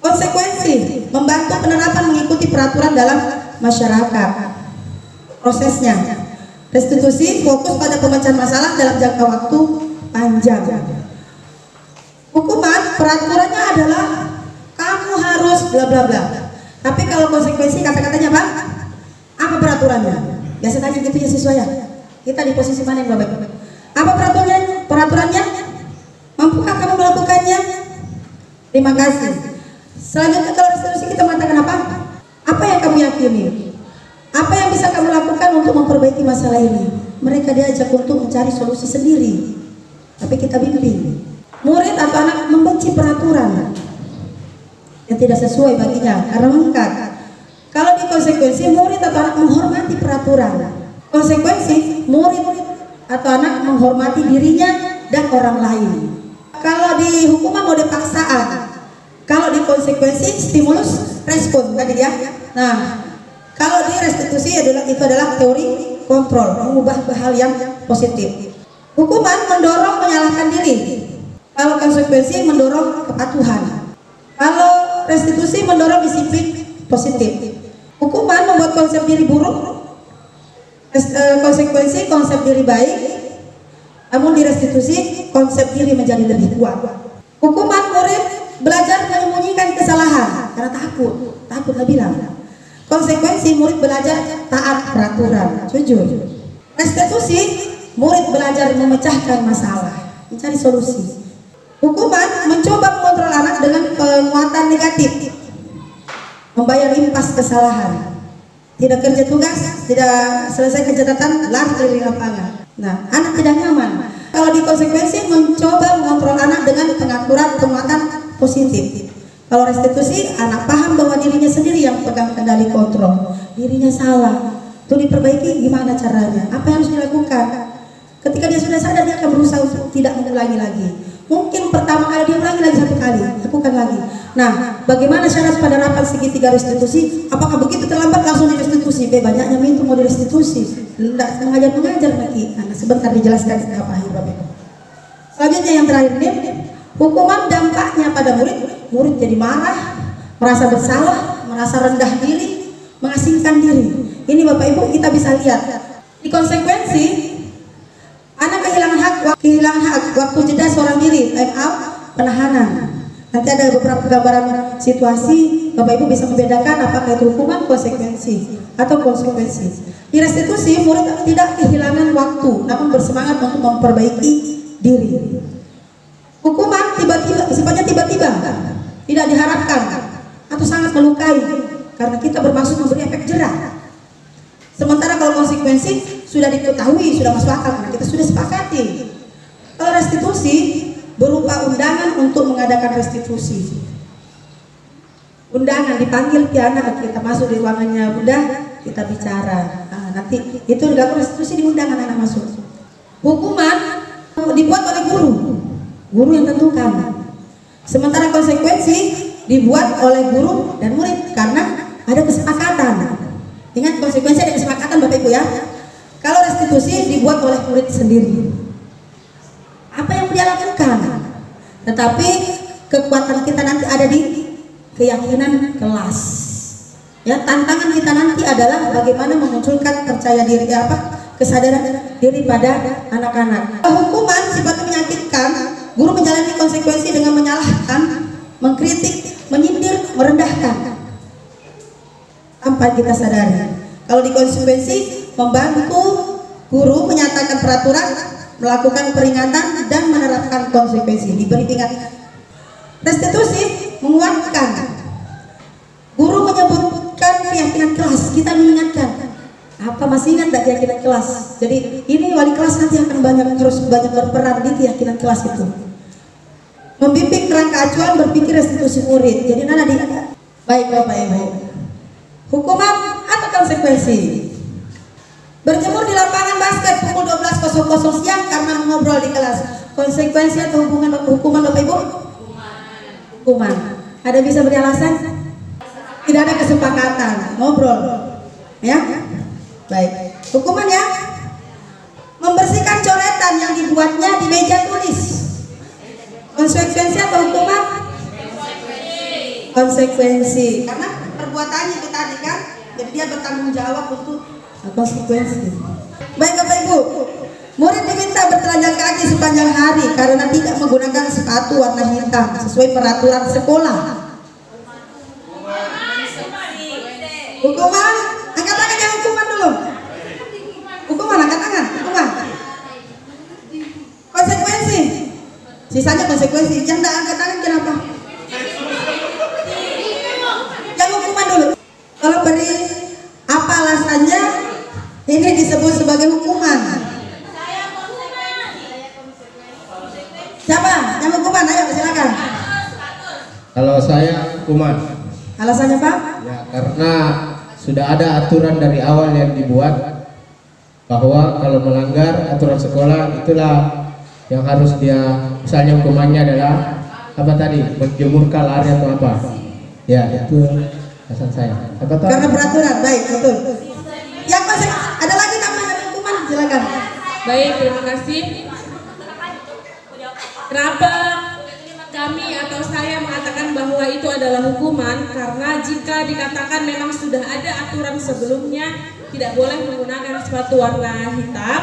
Konsekuensi membantu penerapan mengikuti peraturan dalam masyarakat. Prosesnya, restitusi fokus pada pemecahan masalah dalam jangka waktu panjang. Hukuman peraturannya adalah kamu harus bla bla bla. Tapi kalau konsekuensi kata-katanya Pak, apa peraturannya? Biasa tanya gitu ya siswa ya. Kita di posisi mana yang Bapak? Apa peraturannya? Peraturannya? Mampukah kamu melakukannya? Terima kasih. Selanjutnya kalau restitusi kita mengatakan apa? Apa yang kamu yakini? Apa yang bisa kamu lakukan untuk memperbaiki masalah ini? Mereka diajak untuk mencari solusi sendiri. Tapi kita bimbing. Murid atau anak membenci peraturan yang tidak sesuai baginya karena mengkat. Kalau di konsekuensi murid atau anak menghormati peraturan. Konsekuensi murid atau anak menghormati dirinya dan orang lain. Kalau di hukuman mode paksaan, kalau di konsekuensi stimulus respon tadi ya. Nah, kalau di restitusi itu adalah teori kontrol, mengubah hal yang positif. Hukuman mendorong menyalahkan diri. Kalau konsekuensi mendorong kepatuhan. Kalau restitusi mendorong disiplin positif. Hukuman membuat konsep diri buruk. Konsekuensi konsep diri baik. Namun di restitusi konsep diri menjadi lebih kuat. Hukuman murid belajar menyembunyikan kesalahan karena takut nggak bilang. Konsekuensi murid belajar taat peraturan, jujur. Restitusi murid belajar memecahkan masalah, mencari solusi. Hukuman mencoba mengontrol anak dengan penguatan negatif, membayar impas kesalahan, tidak kerja tugas, tidak selesai catatan, lari keliling lapangan. Nah, anak tidak nyaman. Kalau di konsekuensi mencoba mengontrol anak dengan pengaturan penguatan positif. Kalau restitusi, anak paham bahwa dirinya sendiri yang pegang kendali kontrol. Dirinya salah, itu diperbaiki gimana caranya? Apa yang harus dilakukan? Ketika dia sudah sadar, dia akan berusaha untuk tidak mengulangi lagi. Mungkin pertama kali dia ulangi lagi 1 kali, lakukan lagi. Nah, bagaimana syarat penerapan segitiga restitusi? Apakah begitu terlambat langsung direstitusi? Banyaknya minta mau direstitusi, tidak mengajar lagi. Nah, sebentar dijelaskan apa akhir Bapak. Selanjutnya yang terakhir ini, hukuman dampaknya pada murid jadi marah, merasa bersalah, merasa rendah diri, mengasingkan diri. Ini Bapak Ibu kita bisa lihat di konsekuensi. Anak kehilangan hak waktu jeda seorang diri, time out, penahanan. Nanti ada beberapa gambaran situasi, Bapak Ibu bisa membedakan apakah itu hukuman, konsekuensi atau konsekuensi. Di restitusi murid tidak kehilangan waktu, namun bersemangat untuk memperbaiki diri. Hukuman sifatnya tiba-tiba, tidak diharapkan atau sangat melukai karena kita bermaksud memberi efek jerah. Sementara kalau konsekuensi sudah diketahui, sudah masuk akal, karena kita sudah sepakati. Kalau restitusi berupa undangan untuk mengadakan restitusi. Undangan dipanggil piana, kita masuk di ruangannya Bunda, kita bicara. Nah, nanti itu dilakukan restitusi di undangan anak masuk. Hukuman dibuat oleh guru yang tentukan. Sementara konsekuensi dibuat oleh guru dan murid karena ada kesepakatan. Ingat konsekuensi ada kesepakatan Bapak Ibu ya. Kalau restitusi dibuat oleh murid sendiri. Apa yang dia lakukan? Tetapi kekuatan kita nanti ada di keyakinan kelas. Ya, tantangan kita nanti adalah bagaimana memunculkan percaya diri kesadaran diri pada anak-anak. Hukuman sifatnya menyakitkan, guru menjalani konsekuensi dengan menyalahkan, mengkritik, menyindir, merendahkan tanpa kita sadari. Kalau di konsekuensi membantu guru menyatakan peraturan, melakukan peringatan dan menerapkan konsekuensi, diberi peringatan. Restitusi menguatkan. Guru menyebutkan keyakinan kelas, kita mengingatkan. Apa masih ingat tak keyakinan kelas? Jadi ini wali kelas nanti akan harus banyak berperan di keyakinan kelas itu. Membimbing kerangka acuan berpikir restitusi murid. Jadi nana di baik Bapak Ibu. Hukuman atau konsekuensi? Berjemur di lapangan basket pukul 12.00 siang karena mengobrol di kelas. Konsekuensi atau hukuman Bapak Ibu? Hukuman. Ada bisa beri alasan? Tidak ada kesepakatan, ngobrol. Ya? Baik. Hukuman ya? Membersihkan coretan yang dibuatnya di meja tulis. Konsekuensi atau hukuman? Konsekuensi. Karena perbuatannya itu tadi kan, jadi dia bertanggung jawab untuk konsekuensi. Baik Bapak Ibu, murid diminta bertelanjang kaki sepanjang hari karena tidak menggunakan sepatu warna hitam sesuai peraturan sekolah. Hukuman, angkat tangan yang hukuman dulu. Hukuman, angkat tangan, hukuman. Konsekuensi, sisanya konsekuensi. Yang tidak angkat tangan kenapa? Yang hukuman dulu. Kalau beri apa alasannya? Ini disebut sebagai hukuman. Siapa? Yang hukuman, ayo silakan.
Kalau saya hukuman.
Alasannya Pak?
Ya, karena sudah ada aturan dari awal yang dibuat bahwa kalau melanggar aturan sekolah itulah yang harus dia, misalnya hukumannya adalah apa tadi, menjemurkan lari atau apa. Ya, itu alasan saya. Apa tadi?
Karena peraturan, baik, betul. Yang masih ada lagi tambahan hukuman, silakan.
Baik, terima kasih. Kenapa kami atau saya mengatakan bahwa itu adalah hukuman? Karena jika dikatakan memang sudah ada aturan sebelumnya tidak boleh menggunakan sepatu warna hitam,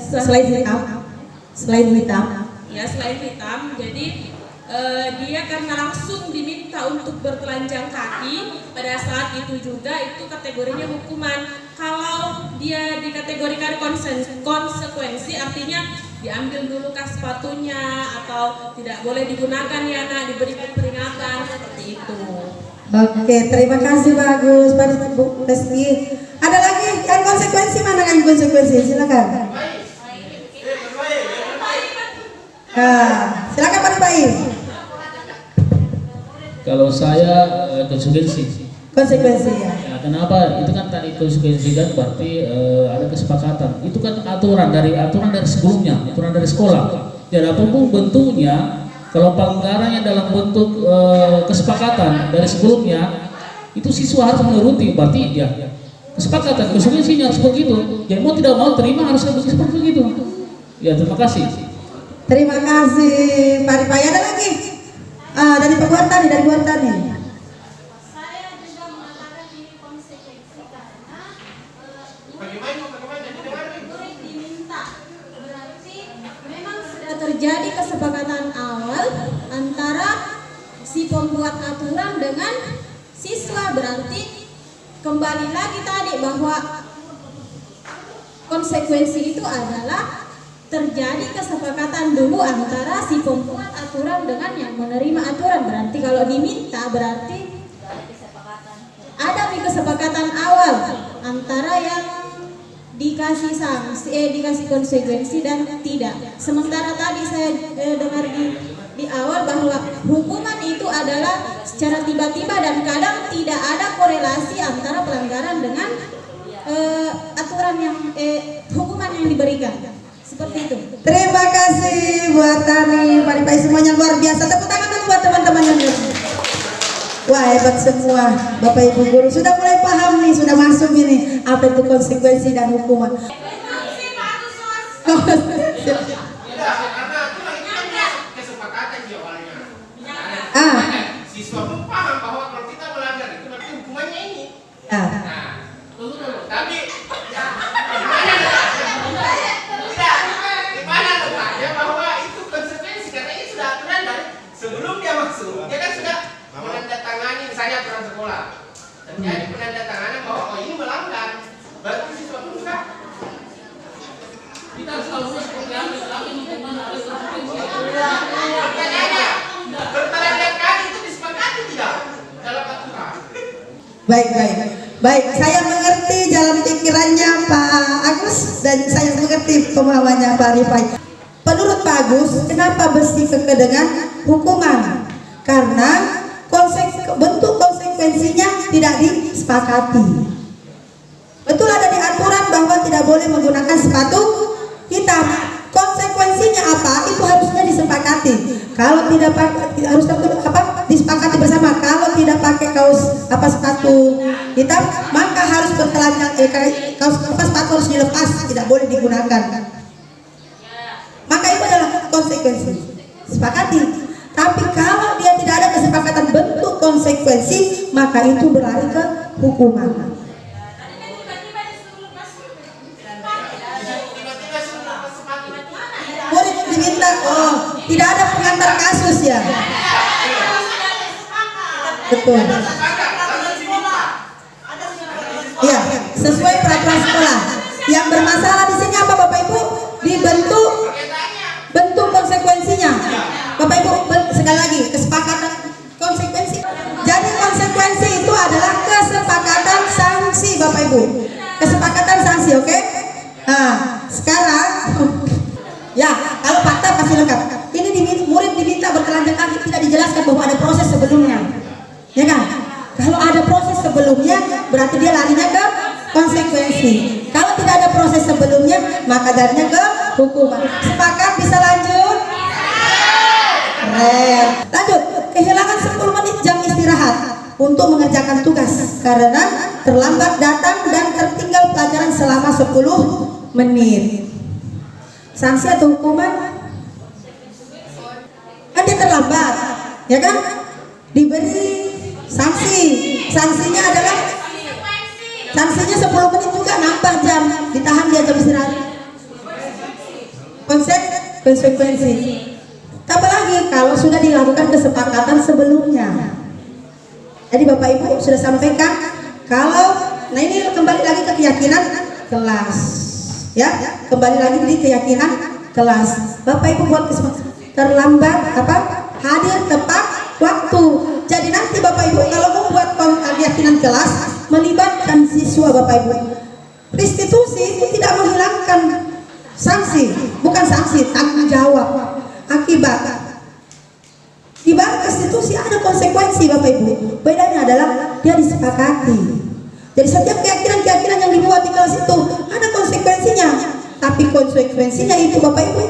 Selain hitam, selain hitam.
ya selain hitam, jadi dia karena langsung diminta untuk bertelanjang kaki pada saat itu juga itu kategorinya hukuman. Kalau dia dikategorikan konsekuensi artinya diambil dulu kas sepatunya atau tidak boleh digunakan ya nak, diberi peringatan seperti itu.
Oke, terima kasih, bagus Pak Bu Lesti. Ada lagi yang konsekuensi, mana yang konsekuensi? Silakan. Nah, silakan Pak Baim.
Kalau saya konsekuensi.
Konsekuensi ya.
Ya, kenapa? Itu kan tadi konsekuensi kan berarti ada kesepakatan. Itu kan aturan dari sebelumnya, aturan dari sekolah. Jadi apapun bentuknya, kalau pelanggarannya dalam bentuk kesepakatan dari sebelumnya, itu siswa harus menuruti. Berarti ya kesepakatan, konsekuensinya harus begitu. Jadi mau tidak mau terima harus seperti itu. Ya, terima kasih.
Terima kasih Pak Rifai. Ada lagi? Dari Pak Buartani, dari Buartani.
Saya juga mengatakan ini konsekuensi karena murid diminta, berarti memang sudah terjadi kesepakatan awal antara si pembuat aturan dengan siswa, berarti kembali lagi tadi bahwa konsekuensi itu adalah terjadi kesepakatan dulu antara si pembuat aturan dengan yang menerima aturan. Berarti kalau diminta berarti ada kesepakatan awal antara yang dikasih sanksi, dikasih konsekuensi dan tidak. Sementara tadi saya dengar di awal bahwa hukuman itu adalah secara tiba-tiba dan kadang tidak ada korelasi antara pelanggaran dengan aturan yang hukuman yang diberikan. Seperti itu.
Terima kasih buat Tani, Pak Rifai, semuanya luar biasa. Tepuk tangan dulu buat teman-teman yang lain. Wah, hebat semua Bapak Ibu guru. Sudah mulai paham nih, sudah masuk ini apa itu konsekuensi dan hukuman.
Siswa pun paham bahwa kalau kita melanggar itu berarti hukumannya ini.
Ya.
Nah, tunggu dulu. Tapi
Baik, baik. Baik, saya mengerti jalan pikirannya Pak Agus dan saya mengerti pemahamannya Pak Rifai. Menurut Pak Agus, kenapa besi keke dengan hukuman? Karena bentuk konsekuensinya tidak disepakati. Betul ada di aturan bahwa tidak boleh menggunakan sepatu hitam. Konsekuensinya apa? Itu harusnya disepakati. Kalau tidak pakai, harus disepakati bersama. Kalau tidak pakai kaos sepatu hitam, maka harus bertelanjang. Sepatu harus dilepas, tidak boleh digunakan. Maka itu adalah konsekuensi. Sepakati. Tapi kalau dia tidak ada kesepakatan bentuk konsekuensi, maka itu berlari ke hukuman. Murid diminta, tidak ada pengantar kasus ya. Betul. Iya, sesuai peraturan sekolah. Yang bermasalah di sini apa Bapak Ibu? Dibentuk bentuk konsekuensinya. Bapak Ibu, sekali lagi kesepakatan konsekuensi. Jadi konsekuensi itu adalah kesepakatan sanksi Bapak Ibu. Kesepakatan sanksi, oke? Nah, sekarang ya, kalau fakta pasti lengkap. Ini murid diminta bertelanjang kaki, tidak dijelaskan bahwa ada proses sebelumnya. Ya kan? Kalau ada proses sebelumnya, berarti dia larinya ke konsekuensi. Kalau tidak ada proses sebelumnya, maka larinya ke hukuman. Sepakat? Bisa lanjut? Keren. Lanjut. Kehilangan 10 menit jam istirahat untuk mengerjakan tugas karena terlambat datang dan tertinggal pelajaran selama 10 menit. Sanksi atau hukuman? Kan dia terlambat, ya kan? Diberi sanksi. Sanksinya adalah sanksinya 10 menit juga, nambah jam, ditahan dia jam istirahat. Konsekuensi. Apalagi kalau sudah dilakukan kesepakatan sebelumnya. Jadi Bapak Ibu sudah sampaikan kalau, nah ini kembali lagi ke keyakinan kelas. Ya, kembali lagi di keyakinan kelas. Bapak Ibu buat kesepakatan terlambat hadir tepat waktu. Jadi nanti Bapak Ibu kalau membuat keyakinan kelas melibatkan siswa Bapak Ibu, restitusi itu tidak menghilangkan sanksi, bukan sanksi, tanggung jawab akibat. Di balik restitusi ada konsekuensi Bapak Ibu. Bedanya adalah dia disepakati. Jadi setiap keyakinan-keyakinan yang dibuat di kelas itu ada konsekuensinya, tapi konsekuensinya itu Bapak Ibu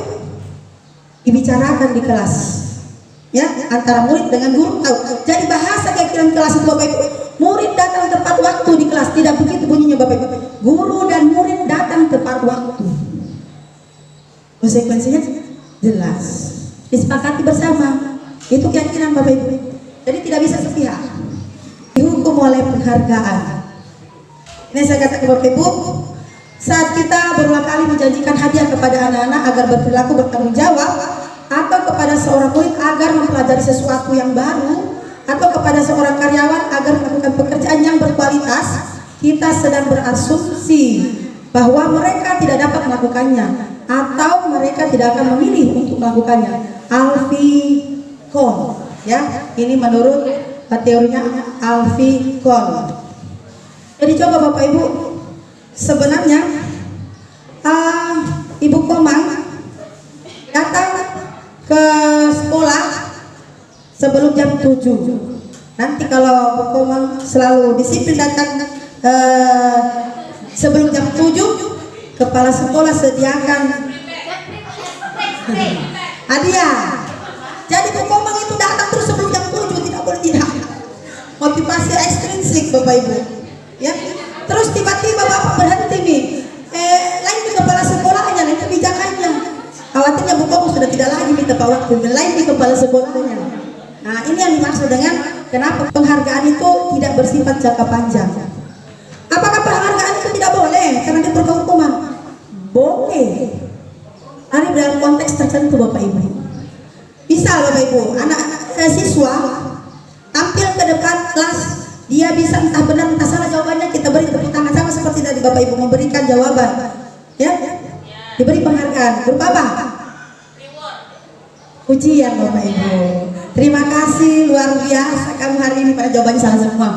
dibicarakan di kelas, ya, antara murid dengan guru tahu. Jadi bahasa keyakinan kelas itu Bapak Ibu, murid datang tepat waktu di kelas, tidak begitu bunyinya Bapak Ibu. Guru dan murid datang tepat waktu. Konsekuensinya jelas, disepakati bersama. Itu keyakinan Bapak Ibu. Jadi tidak bisa sepihak. Dihukum oleh penghargaan. Ini saya katakan Bapak Ibu, saat kita berulang kali menjanjikan hadiah kepada anak-anak agar berperilaku bertanggung jawab, atau kepada seorang murid agar mempelajari sesuatu yang baru, atau kepada seorang karyawan agar melakukan pekerjaan yang berkualitas, kita sedang berasumsi bahwa mereka tidak dapat melakukannya atau mereka tidak akan memilih untuk melakukannya. Alfie Kohn, ya, ini menurut teorinya Alfie Kohn. Jadi coba Bapak Ibu, sebenarnya Ibu Komang datang ke sekolah sebelum jam 7. Nanti kalau Bu Komang selalu disiplin datang sebelum jam 7, kepala sekolah sediakan hadiah. Jadi Bu Komang itu datang terus sebelum jam 7, tidak boleh tidak. Motivasi ekstrinsik Bapak Ibu. Ya, terus tiba-tiba Bapak berhenti nih, lain di kepala sekolahnya, lain kebijakannya. Khawatirnya Bu Komang sudah tidak lagi minta Pak waktu, lain di kepala sekolahnya. Nah, ini yang dimaksud dengan kenapa penghargaan itu tidak bersifat jangka panjang. Apakah penghargaan itu tidak boleh karena dia berupa hukuman? Boleh, tapi dalam konteks tertentu Bapak Ibu. Bisa Bapak Ibu, anak siswa tampil ke depan kelas, dia bisa entah benar entah salah jawabannya, kita beri tepuk tangan, sama seperti tadi Bapak Ibu memberikan jawaban, ya, diberi penghargaan berupa apa? Ujian Bapak Ibu. Terima kasih, luar biasa kamu hari ini pada jawabannya salah semua.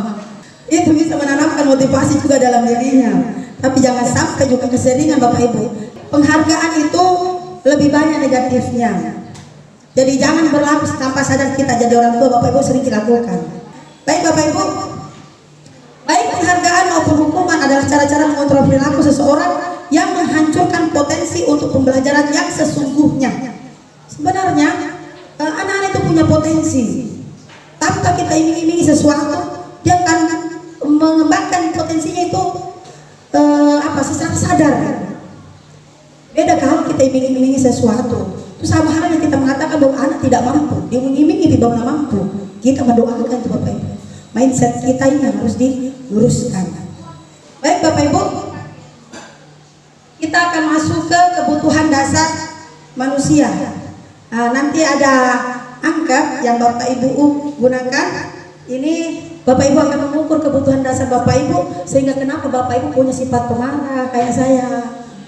Itu bisa menanamkan motivasi juga dalam dirinya. Tapi jangan sampai juga keseringan Bapak Ibu. Penghargaan itu lebih banyak negatifnya. Jadi jangan berlaku tanpa sadar kita jadi orang tua Bapak Ibu sering dilakukan. Baik Bapak Ibu, baik penghargaan maupun hukuman adalah cara-cara mengontrol perilaku seseorang yang menghancurkan potensi untuk pembelajaran yang sesungguhnya. Sebenarnya anak-anak itu punya potensi. Tanpa kita iming-imingi sesuatu, dia akan mengembangkan potensinya itu secara sadar. Beda kalau kita iming-imingi sesuatu, itu sama halnya kita mengatakan bahwa anak tidak mampu, dia mengiming-imingi bahwa mampu. Kita mendoakan itu Bapak Ibu. Mindset kita ini harus diluruskan. Baik Bapak Ibu, kita akan masuk ke kebutuhan dasar manusia. Nanti ada angka yang Bapak Ibu gunakan. Ini Bapak Ibu akan mengukur kebutuhan dasar Bapak Ibu, sehingga kenapa Bapak Ibu punya sifat pemarah kayak saya,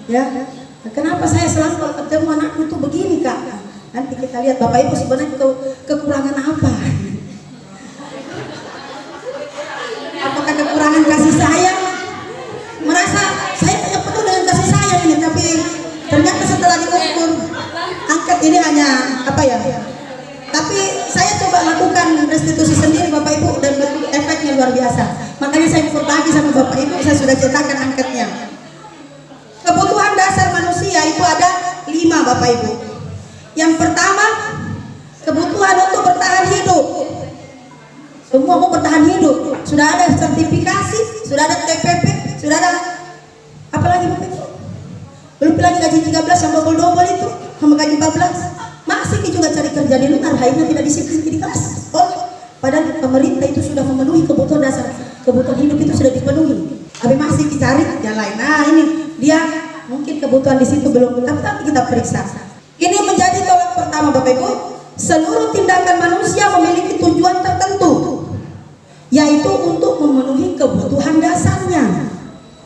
ya. Kenapa saya selalu kalau ketemu anakku itu begini Kak? Nanti kita lihat Bapak Ibu sebenarnya kekurangan apa? Apakah kekurangan kasih sayang? Merasa saya hanya penuh dengan kasih sayang ini, tapi ternyata setelah diukur angkat ini hanya tapi saya coba lakukan restitusi sendiri Bapak Ibu, dan efeknya luar biasa. Makanya saya ikut lagi sama Bapak Ibu, saya sudah cetakkan angkatnya. Kebutuhan dasar manusia itu ada 5 Bapak Ibu. Yang pertama, kebutuhan untuk bertahan hidup. Semua mau bertahan hidup. Sudah ada sertifikasi, sudah ada TPP, sudah ada apa lagi Bapak Ibu? Belum lagi gaji 13 yang double itu sama gaji 14. Masih juga cari kerja di luar, akhirnya tidak disiplin di kelas. Padahal pemerintah itu sudah memenuhi kebutuhan dasar, kebutuhan hidup itu sudah dipenuhi. Tapi masih dicari yang lain. Nah ini dia mungkin kebutuhan di situ belum, tapi kita periksa. Ini menjadi tolak pertama Bapak Ibu. Seluruh tindakan manusia memiliki tujuan tertentu, yaitu untuk memenuhi kebutuhan dasarnya.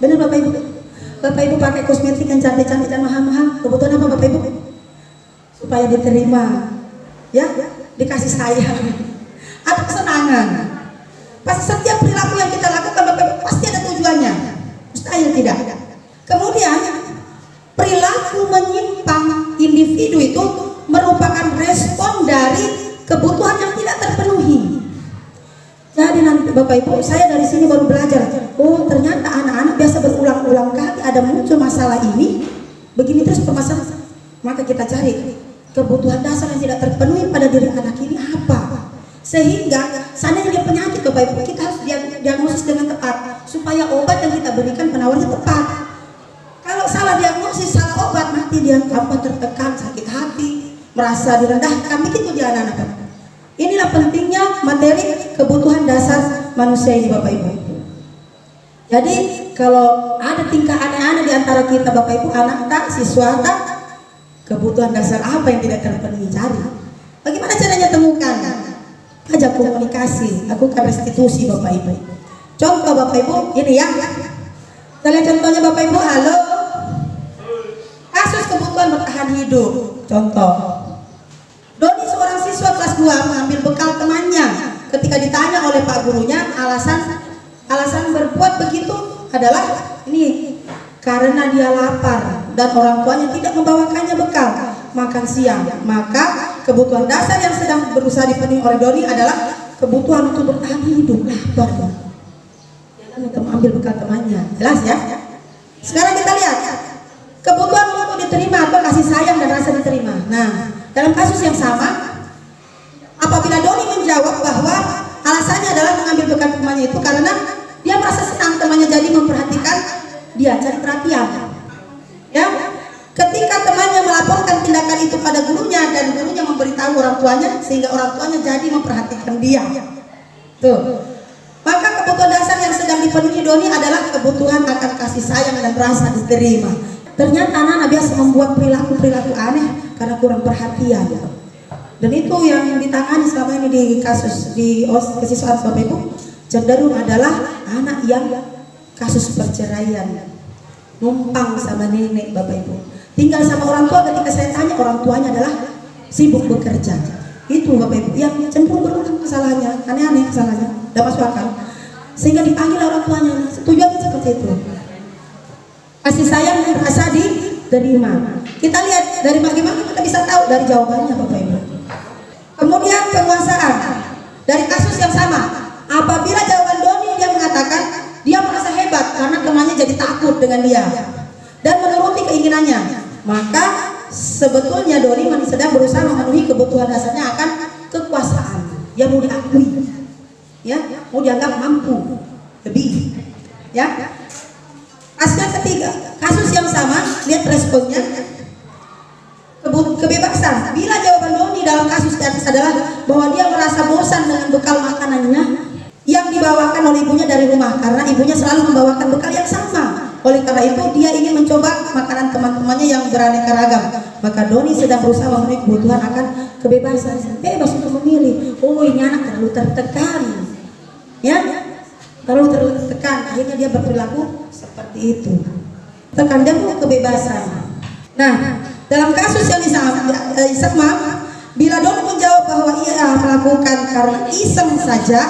Benar Bapak Ibu? Bapak Ibu pakai kosmetik yang cantik-cantik dan mahal-mahal, kebutuhan apa Bapak Ibu? Supaya diterima, ya, dikasih sayang, ada kesenangan. Pasti setiap perilaku yang kita lakukan Bapak Ibu pasti ada tujuannya, mustahil tidak. Kemudian perilaku menyimpang individu itu merupakan respon dari kebutuhan yang tidak terpenuhi. Jadi nanti Bapak Ibu, saya dari sini baru belajar. Oh ternyata anak-anak biasa berulang-ulang kali ada muncul masalah ini, begini terus permasalahan. Maka kita cari kebutuhan dasar yang tidak terpenuhi pada diri anak ini apa, sehingga seandainya dia penyakit Bapak Ibu, kita harus diagnosis dengan tepat supaya obat yang kita berikan penawarnya tepat. Kalau salah diagnosis, salah obat, nanti dia gampang tertekan, sakit hati, merasa direndahkan, begitu dia anak-anak. Inilah pentingnya materi kebutuhan dasar manusia ini Bapak Ibu. Jadi kalau ada tingkah aneh-aneh di antara kita Bapak Ibu, anak tak, siswa tak, kebutuhan dasar apa yang tidak terpenuhi, cari. Bagaimana caranya temukan? Ajak komunikasi, lakukan restitusi Bapak Ibu. Contoh Bapak Ibu, ini ya. Kita lihat contohnya Bapak Ibu, halo. Kasus kebutuhan bertahan hidup. Contoh. Doni seorang siswa kelas 2 mengambil bekal temannya. Ketika ditanya oleh Pak gurunya, alasan berbuat begitu adalah ini karena dia lapar dan orang tuanya tidak membawakannya bekal makan siang. Maka kebutuhan dasar yang sedang berusaha dipenuhi oleh Doni adalah kebutuhan untuk bertahan hidup, lapar. Dia untuk mengambil bekal temannya. Jelas ya? Sekarang kita lihat kebutuhan untuk diterima atau kasih sayang dan rasa diterima. Nah, dalam kasus yang sama, apabila Doni menjawab bahwa alasannya adalah mengambil bekal temannya itu karena dia merasa senang temannya jadi memperhatikan dia, cari perhatian. Ya, ketika temannya melaporkan tindakan itu pada gurunya dan gurunya memberitahu orang tuanya, sehingga orang tuanya jadi memperhatikan dia. Tuh. Maka kebutuhan dasar yang sedang dipenuhi Doni adalah kebutuhan akan kasih sayang dan rasa diterima. Ternyata anak-anak biasa membuat perilaku-perilaku aneh karena kurang perhatian. Dan itu yang ditangani selama ini di kasus di kesiswaan Bapak Ibu, cenderung adalah anak yang kasus perceraian, numpang sama nenek Bapak Ibu, tinggal sama orang tua. Ketika saya tanya, orang tuanya adalah sibuk bekerja. Itu Bapak Ibu yang cenderung berulang kesalahannya, aneh-aneh kesalahannya, tidak masuk akal. sehingga dipanggil orang tuanya. Setuju seperti itu? Kasih sayang merasa diterima. Kita lihat dari bagaimana kita bisa tahu dari jawabannya Bapak Ibu. Kemudian penguasaan dari kasus yang sama. Apabila jawaban Doni dia mengatakan dia merasa hebat karena temannya jadi takut dengan dia dan menuruti keinginannya, maka sebetulnya Doni sedang berusaha memenuhi kebutuhan dasarnya akan kekuasaan. Dia mau diakui, ya, mau dianggap mampu lebih, ya. Kasus ketiga, kasus yang sama, lihat responnya. Kebebasan. Bila jawaban Doni dalam kasus di atas adalah bahwa dia merasa bosan dengan bekal makanannya yang dibawakan oleh ibunya dari rumah karena ibunya selalu membawakan bekal yang sama. Oleh karena itu dia ingin mencoba makanan teman-temannya yang beraneka ragam. Maka Doni sedang berusaha memenuhi kebutuhan akan kebebasan. Bebas untuk memilih. Oh, ini anak terlalu tertekan, ya, terlalu tertekan. Akhirnya dia berperilaku seperti itu. Tekan dia punya kebebasan. Nah, dalam kasus yang sama, bila Doni menjawab bahwa ia melakukan karena iseng saja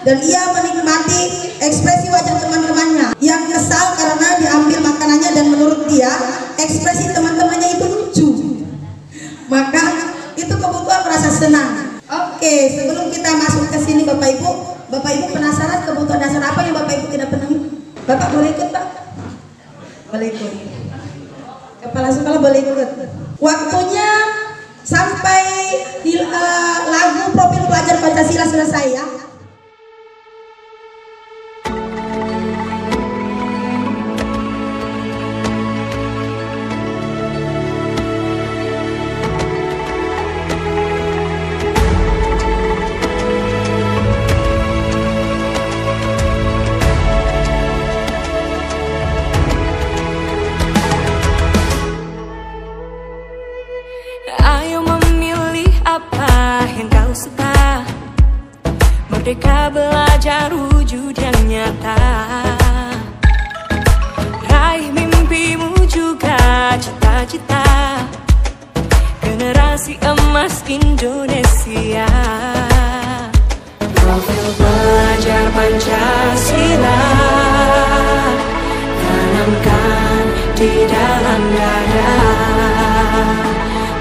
dan ia menikmati ekspresi wajah teman-temannya yang kesal karena diambil makanannya dan menurut dia ekspresi teman-temannya itu lucu, maka itu kebutuhan merasa senang. Oke, sebelum kita masuk ke sini Bapak Ibu penasaran kebutuhan dasar apa yang Bapak Ibu tidak penuhi? Bapak boleh ikut Pak? Boleh ikut. Kepala sekolah boleh ikut. Waktunya sampai di lagu Profil Pelajar Pancasila selesai ya.
Merdeka belajar wujud yang nyata, raih mimpimu juga cita-cita, generasi emas Indonesia. Profil pelajar Pancasila tanamkan di dalam dada.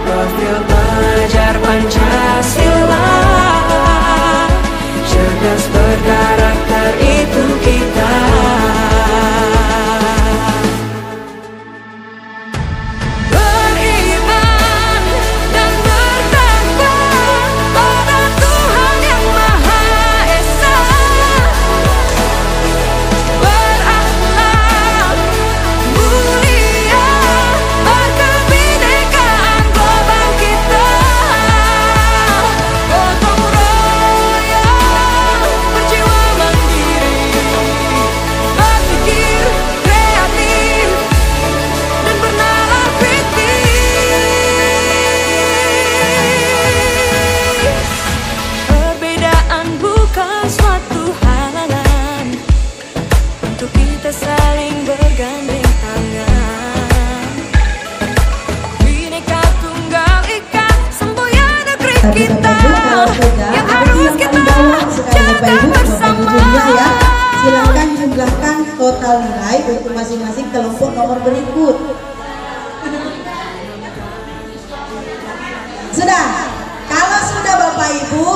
Profil pelajar Pancasila cerdas berkarakter itu kita. Beriman dan bertakwa pada Tuhan Yang Maha Esa, berakhlak mulia, berkebinekaan global kita. Gotong royong, berjiwa mandiri, berpikir kreatif dan bernalar kritis. Perbedaan bukan suatu halangan untuk kita saling bergandeng tangan. Bineka Tunggal Ika, semboyan negeri kita yang harus kita jaga bersama.
Ya, silakan jumlahkan total nilai untuk masing-masing kelompok nomor berikut. Sudah? Kalau sudah Bapak Ibu,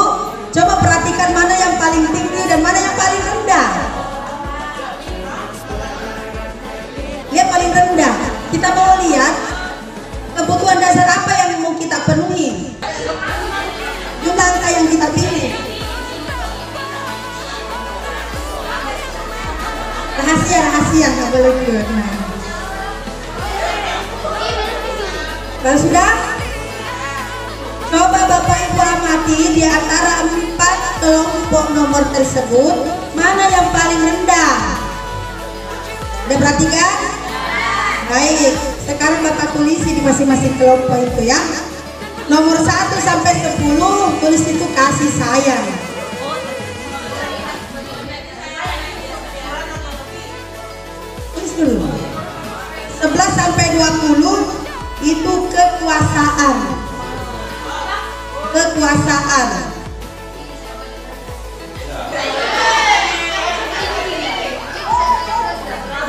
coba perhatikan mana yang paling tinggi dan mana yang paling rendah. Lihat paling rendah. Kita mau lihat kebutuhan dasar apa yang mau kita penuhi. Jumlah angka yang kita pilih. Rahasia nggak boleh ikut. Nah, kalau sudah, coba Bapak Ibu amati di antara 4 kelompok nomor tersebut mana yang paling rendah. Udah perhatikan? Baik, sekarang Bapak tulis di masing-masing kelompok itu ya. Nomor 1 sampai 10 tulis itu kasih sayang. Tulis dulu. 11 sampai 20 itu kekuasaan. Kekuasaan.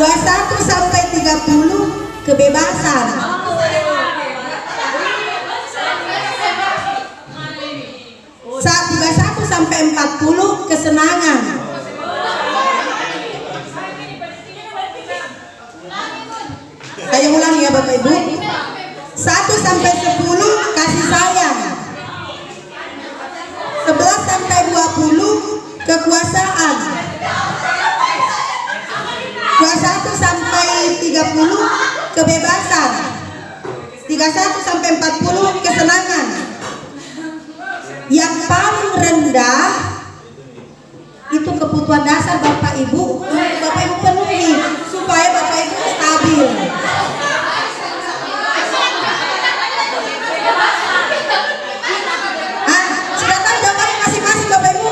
21 sampai 30 kebebasan. 31 sampai 40 kesenangan. Saya ulang ya Bapak Ibu. 1 sampai 10 kasih sayang. 11 sampai 20 kekuasaan. 21 sampai 30 kebebasan. 31 sampai 40 kesenangan. Yang paling rendah itu kebutuhan dasar Bapak Ibu, Bapak Ibu penuhi supaya Bapak Ibu stabil. Sudah tahu jawabannya masing-masing Bapak Ibu?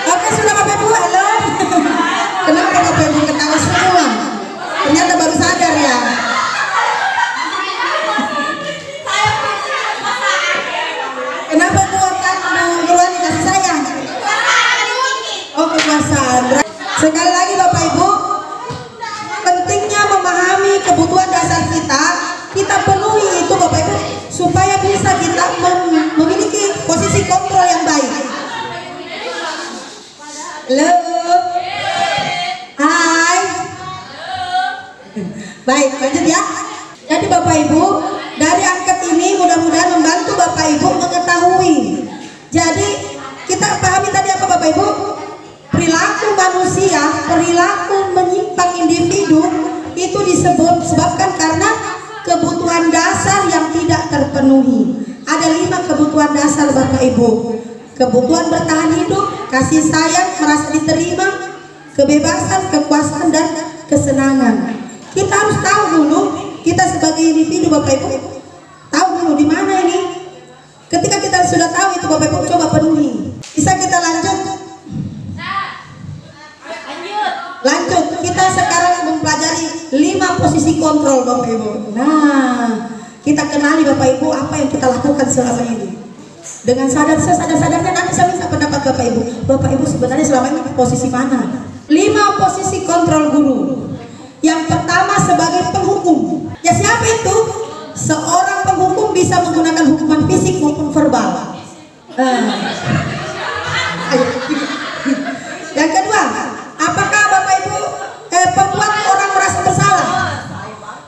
Oke, sudah Bapak Ibu, halo. Kenapa Bapak Ibu ketawa semua? Ternyata baru sadar ya. Kenapa Bu akan mengeluarkan kasih sayang? Oh, kekuasaan. Sekali lagi Bapak Ibu, pentingnya memahami kebutuhan dasar kita, kita penuhi itu Bapak Ibu, supaya bisa kita memiliki posisi kontrol yang baik. Halo. Hai. Baik, lanjut ya. Jadi Bapak Ibu, dari angkat ini mudah-mudahan membantu Bapak Ibu mengetahui. Jadi kita pahami tadi apa Bapak Ibu? Perilaku manusia, perilaku menyimpang individu itu disebabkan karena kebutuhan dasar yang tidak terpenuhi. Ada 5 kebutuhan dasar Bapak Ibu. Kebutuhan bertahan hidup, kasih sayang, merasa diterima, kebebasan, kekuasaan, dan kesenangan. Kita harus tahu dulu, kita sebagai individu Bapak Ibu, tahu dulu di mana ini. Ketika kita sudah tahu itu Bapak Ibu, coba penuhi. Bisa kita lanjut? Lanjut, kita sekarang mempelajari 5 posisi kontrol Bapak Ibu. Nah, kita kenali Bapak Ibu apa yang kita lakukan selama ini. Dengan sadar-sadarnya nanti saya minta pendapat Bapak Ibu. Bapak Ibu sebenarnya selama ini posisi mana? 5 posisi kontrol guru. Yang pertama sebagai penghukum. Ya siapa itu? Seorang penghukum bisa menggunakan hukuman fisik maupun verbal. Yang kedua, apakah Bapak Ibu pembuat orang merasa bersalah?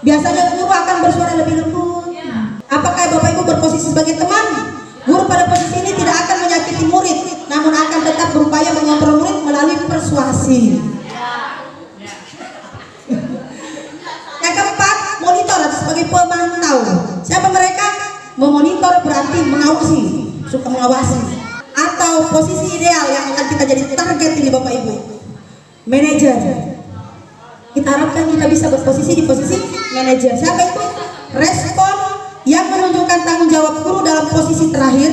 Biasanya guru akan bersuara lebih lembut. Apakah Bapak Ibu berposisi sebagai teman? Guru pada posisi ini tidak akan menyakiti murid, namun akan tetap berupaya mengontrol murid melalui persuasi. Yang keempat, monitor atau sebagai pemantau. Siapa mereka? Memonitor berarti mengawasi, suka mengawasi. Atau posisi ideal yang akan kita jadi target ini Bapak Ibu, manajer. Kita harapkan kita bisa berposisi di posisi manajer. Siapa itu? Respon yang menunjukkan tanggung jawab guru dalam posisi terakhir.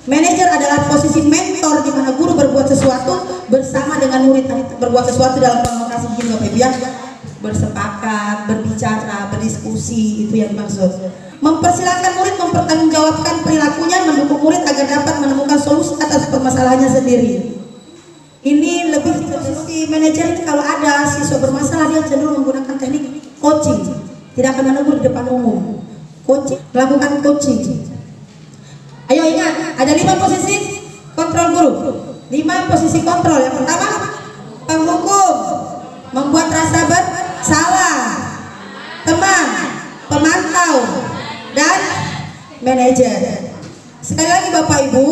Manajer adalah posisi mentor di mana guru berbuat sesuatu bersama dengan murid. Berbuat sesuatu dalam komunikasi begini Bapak Ibu ya. Bersepakat, berbicara, berdiskusi, itu yang dimaksud. Mempersilahkan murid mempertanggungjawabkan perilakunya, mendukung murid agar dapat menemukan solusi atas permasalahannya sendiri. Ini lebih posisi manajer ini kalau ada siswa bermasalah dia cenderung menggunakan teknik coaching. Tidak akan menegur di depan umum. Coaching, melakukan coaching. Ayo ingat, ada 5 posisi kontrol guru. 5 posisi kontrol. Yang pertama, penghukum, membuat rasa bersalah, teman, pemantau, dan manajer. Sekali lagi Bapak Ibu,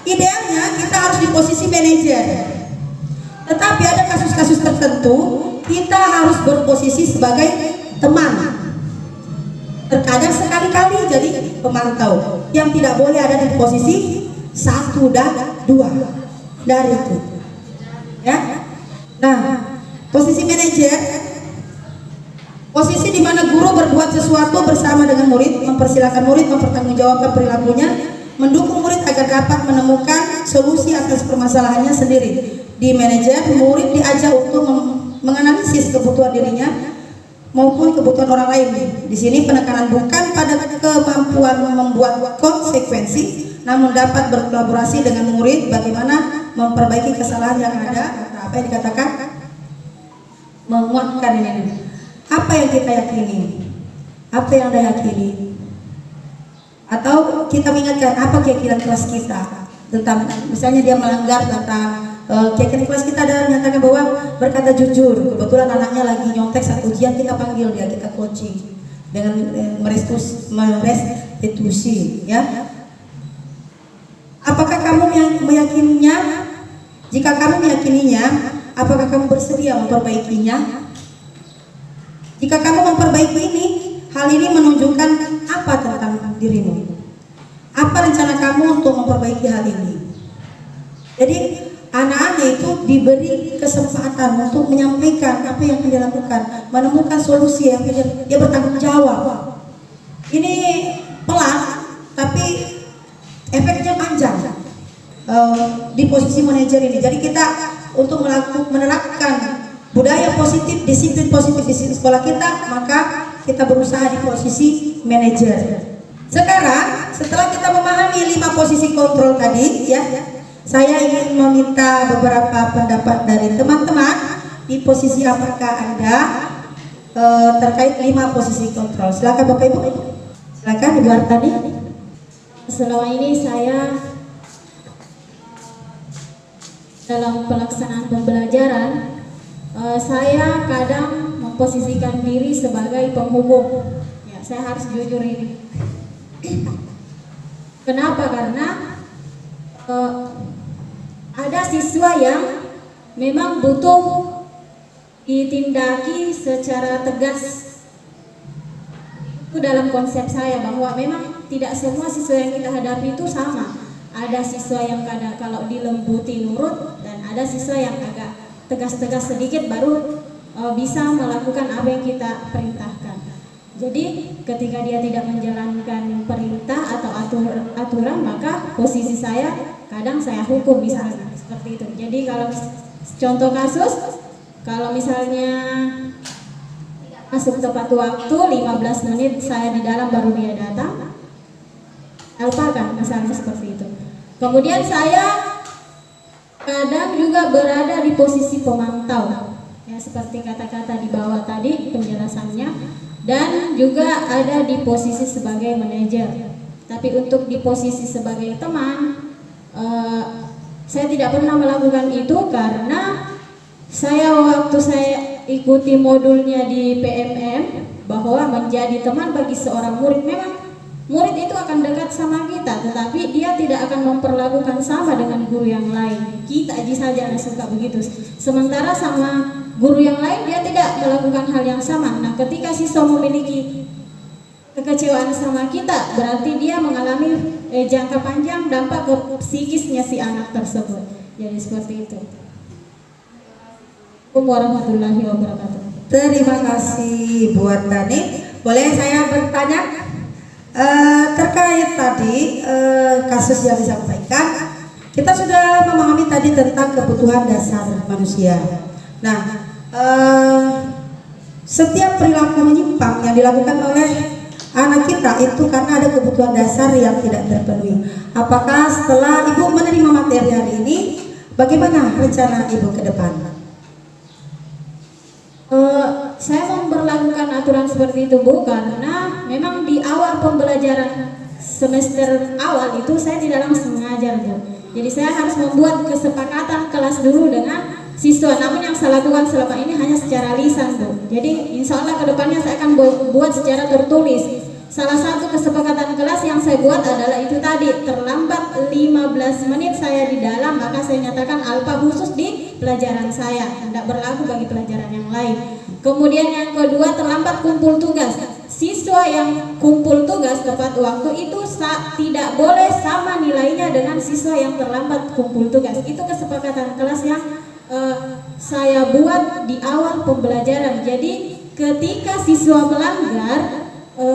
idealnya kita harus di posisi manajer. Tetapi ada kasus-kasus tertentu kita harus berposisi sebagai teman. Terkadang sekali-kali jadi pemantau yang tidak boleh ada di posisi 1 dan 2 dari itu ya. Nah, posisi manajer, posisi di mana guru berbuat sesuatu bersama dengan murid, mempersilahkan murid mempertanggungjawabkan perilakunya, mendukung murid agar dapat menemukan solusi atas permasalahannya sendiri. Di manajer, murid diajak untuk menganalisis kebutuhan dirinya, maupun kebutuhan orang lain. Di sini penekanan bukan pada kemampuan membuat konsekuensi, namun dapat berkolaborasi dengan murid bagaimana memperbaiki kesalahan yang ada. Apa yang dikatakan? Menguatkan ini. Apa yang kita yakini? Apa yang Anda yakini? Atau kita mengingatkan apa keyakinan kelas kita tentang, misalnya dia melanggar tentang keyakinan kelas kita, ada menyatakan bahwa berkata jujur. Kebetulan anaknya lagi nyontek saat ujian, kita panggil dia, kita coaching dengan merestitusi, ya. Apakah kamu yang meyakininya? Jika kamu meyakininya, apakah kamu bersedia memperbaikinya? Jika kamu memperbaiki ini, hal ini menunjukkan apa tentang dirimu? Apa rencana kamu untuk memperbaiki hal ini? Jadi anak-anak itu diberi kesempatan untuk menyampaikan apa yang dia lakukan, menemukan solusi yang dia bertanggung jawab. Ini pelan, tapi efeknya panjang di posisi manajer ini. Jadi kita untuk menerapkan budaya positif, disiplin positif di sekolah kita, maka kita berusaha di posisi manajer. Sekarang setelah kita memahami 5 posisi kontrol tadi, ya, saya ingin meminta beberapa pendapat dari teman-teman di posisi apakah Anda terkait 5 posisi kontrol. Silakan Bapak Ibu. Silakan Ibu Artani.
Selama ini saya dalam pelaksanaan pembelajaran, saya kadang memposisikan diri sebagai penghubung. Ya, saya harus jujur ini. Kenapa? Karena ada siswa yang memang butuh ditindaki secara tegas. Itu dalam konsep saya, bahwa memang tidak semua siswa yang kita hadapi itu sama. Ada siswa yang kadang kalau dilembuti nurut, dan ada siswa yang agak tegas-tegas sedikit baru bisa melakukan apa yang kita perintahkan. Jadi ketika dia tidak menjalankan perintah atau aturan, maka posisi saya kadang saya hukum misalnya seperti itu. Jadi kalau contoh kasus, kalau misalnya masuk tepat waktu 15 menit saya di dalam baru dia datang, alpakan misalnya seperti itu. Kemudian saya kadang juga berada di posisi pemantau, ya, seperti kata-kata di bawah tadi penjelasannya, dan juga ada di posisi sebagai manajer. Tapi untuk di posisi sebagai teman, saya tidak pernah melakukan itu karena waktu saya ikuti modulnya di PMM bahwa menjadi teman bagi seorang murid, memang murid itu akan dekat sama kita, tetapi dia tidak akan memperlakukan sama dengan guru yang lain. Kita aja saja yang suka begitu. Sementara sama guru yang lain dia tidak melakukan hal yang sama. Nah, ketika siswa memiliki kekecewaan sama kita, berarti dia mengalami jangka panjang dampak ke psikisnya si anak tersebut. Jadi seperti itu. Assalamualaikum warahmatullahi wabarakatuh.
Terima kasih Bu Artani. Boleh saya bertanya? Terkait tadi kasus yang disampaikan, kita sudah memahami tadi tentang kebutuhan dasar manusia. Nah, setiap perilaku menyimpang yang dilakukan oleh anak kita itu karena ada kebutuhan dasar yang tidak terpenuhi. Apakah setelah Ibu menerima materi hari ini, bagaimana rencana Ibu ke depan?
Saya memperlakukan aturan seperti itu, Bu, karena memang di awal pembelajaran semester awal itu saya tidak langsung mengajar, Bu. Jadi saya harus membuat kesepakatan kelas dulu dengan siswa. Namun yang saya lakukan selama ini hanya secara lisan, Bu. Jadi insya Allah kedepannya saya akan buat secara tertulis. Salah satu kesepakatan kelas yang saya buat adalah itu tadi, terlambat 15 menit saya di dalam, maka saya nyatakan alfa khusus di pelajaran saya, tidak berlaku bagi pelajaran yang lain. Kemudian yang kedua, terlambat kumpul tugas. Siswa yang kumpul tugas tepat waktu itu tidak boleh sama nilainya dengan siswa yang terlambat kumpul tugas. Itu kesepakatan kelas yang saya buat di awal pembelajaran. Jadi ketika siswa melanggar ke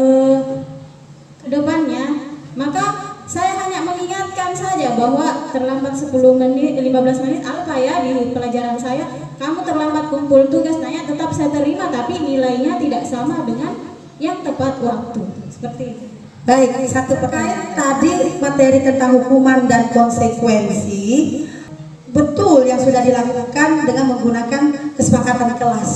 depannya, maka saya hanya mengingatkan saja bahwa terlambat 10 menit, 15 menit apa ya di pelajaran saya, kamu terlambat kumpul tugas, nanya tetap saya terima, tapi nilainya tidak sama dengan yang tepat waktu. Seperti itu.
Baik, satu pertanyaan tadi materi tentang hukuman dan konsekuensi. Betul yang sudah dilakukan dengan menggunakan kesepakatan kelas.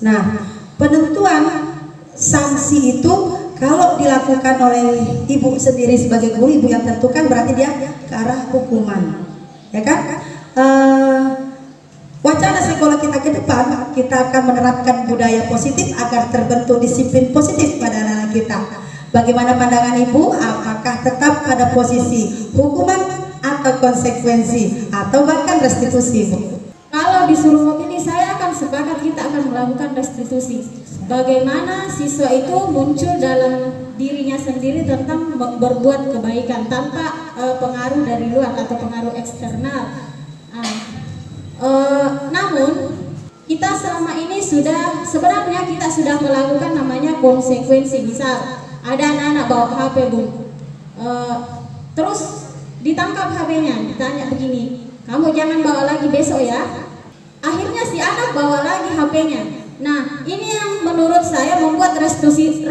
Nah, penentuan sanksi itu kalau dilakukan oleh ibu sendiri sebagai guru, ibu yang tentukan, berarti dia ke arah hukuman, ya kan? Wacana sekolah kita ke depan, kita akan menerapkan budaya positif agar terbentuk disiplin positif pada anak-anak kita. Bagaimana pandangan ibu? Apakah tetap pada posisi hukuman atau konsekuensi atau bahkan restitusi, Bu?
Kalau disuruh memilih, saya akan sepakat kita akan melakukan restitusi. Bagaimana siswa itu muncul dalam dirinya sendiri tentang berbuat kebaikan tanpa pengaruh dari luar atau pengaruh eksternal. Namun kita selama ini sebenarnya kita sudah melakukan namanya konsekuensi. Misal ada anak-anak bawa HP, Bu, terus ditangkap HP-nya, ditanya begini, kamu jangan bawa lagi besok ya. Akhirnya si anak bawa lagi HP-nya. Nah, ini yang menurut saya membuat restitusi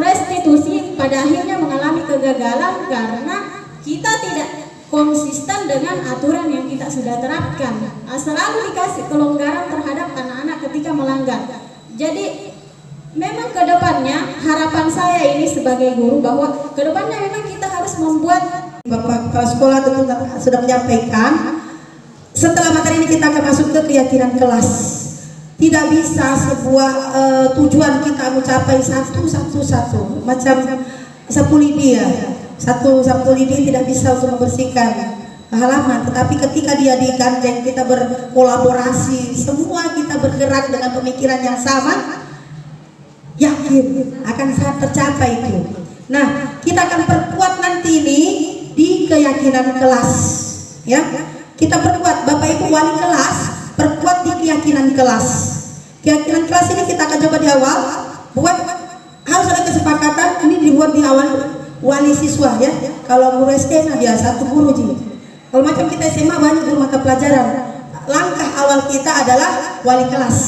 pada akhirnya mengalami kegagalan karena kita tidak konsisten dengan aturan yang kita sudah terapkan. Selalu dikasih kelonggaran terhadap anak-anak ketika melanggar. Jadi memang kedepannya harapan saya ini sebagai guru bahwa kedepannya memang kita harus membuat.
Bapak kepala sekolah tentu sudah menyampaikan, setelah materi ini kita akan masuk ke keyakinan kelas. Tidak bisa sebuah tujuan kita mencapai satu macam sapu lidi ya. Sapu lidi tidak bisa untuk membersihkan halaman, tetapi ketika dia digandeng, kita berkolaborasi, semua kita bergerak dengan pemikiran yang sama, yakin akan tercapai itu. Nah, kita akan perkuat nanti ini di keyakinan kelas, ya. Kita perkuat, Bapak Ibu wali kelas, perkuat di keyakinan kelas. Keyakinan kelas ini kita akan coba di awal, buat harus ada kesepakatan. Ini dibuat di awal wali siswa, ya. Kalau guru SD nah dia satu guru jadi. Kalau macam kita SMA banyak guru mata pelajaran. Langkah awal kita adalah wali kelas.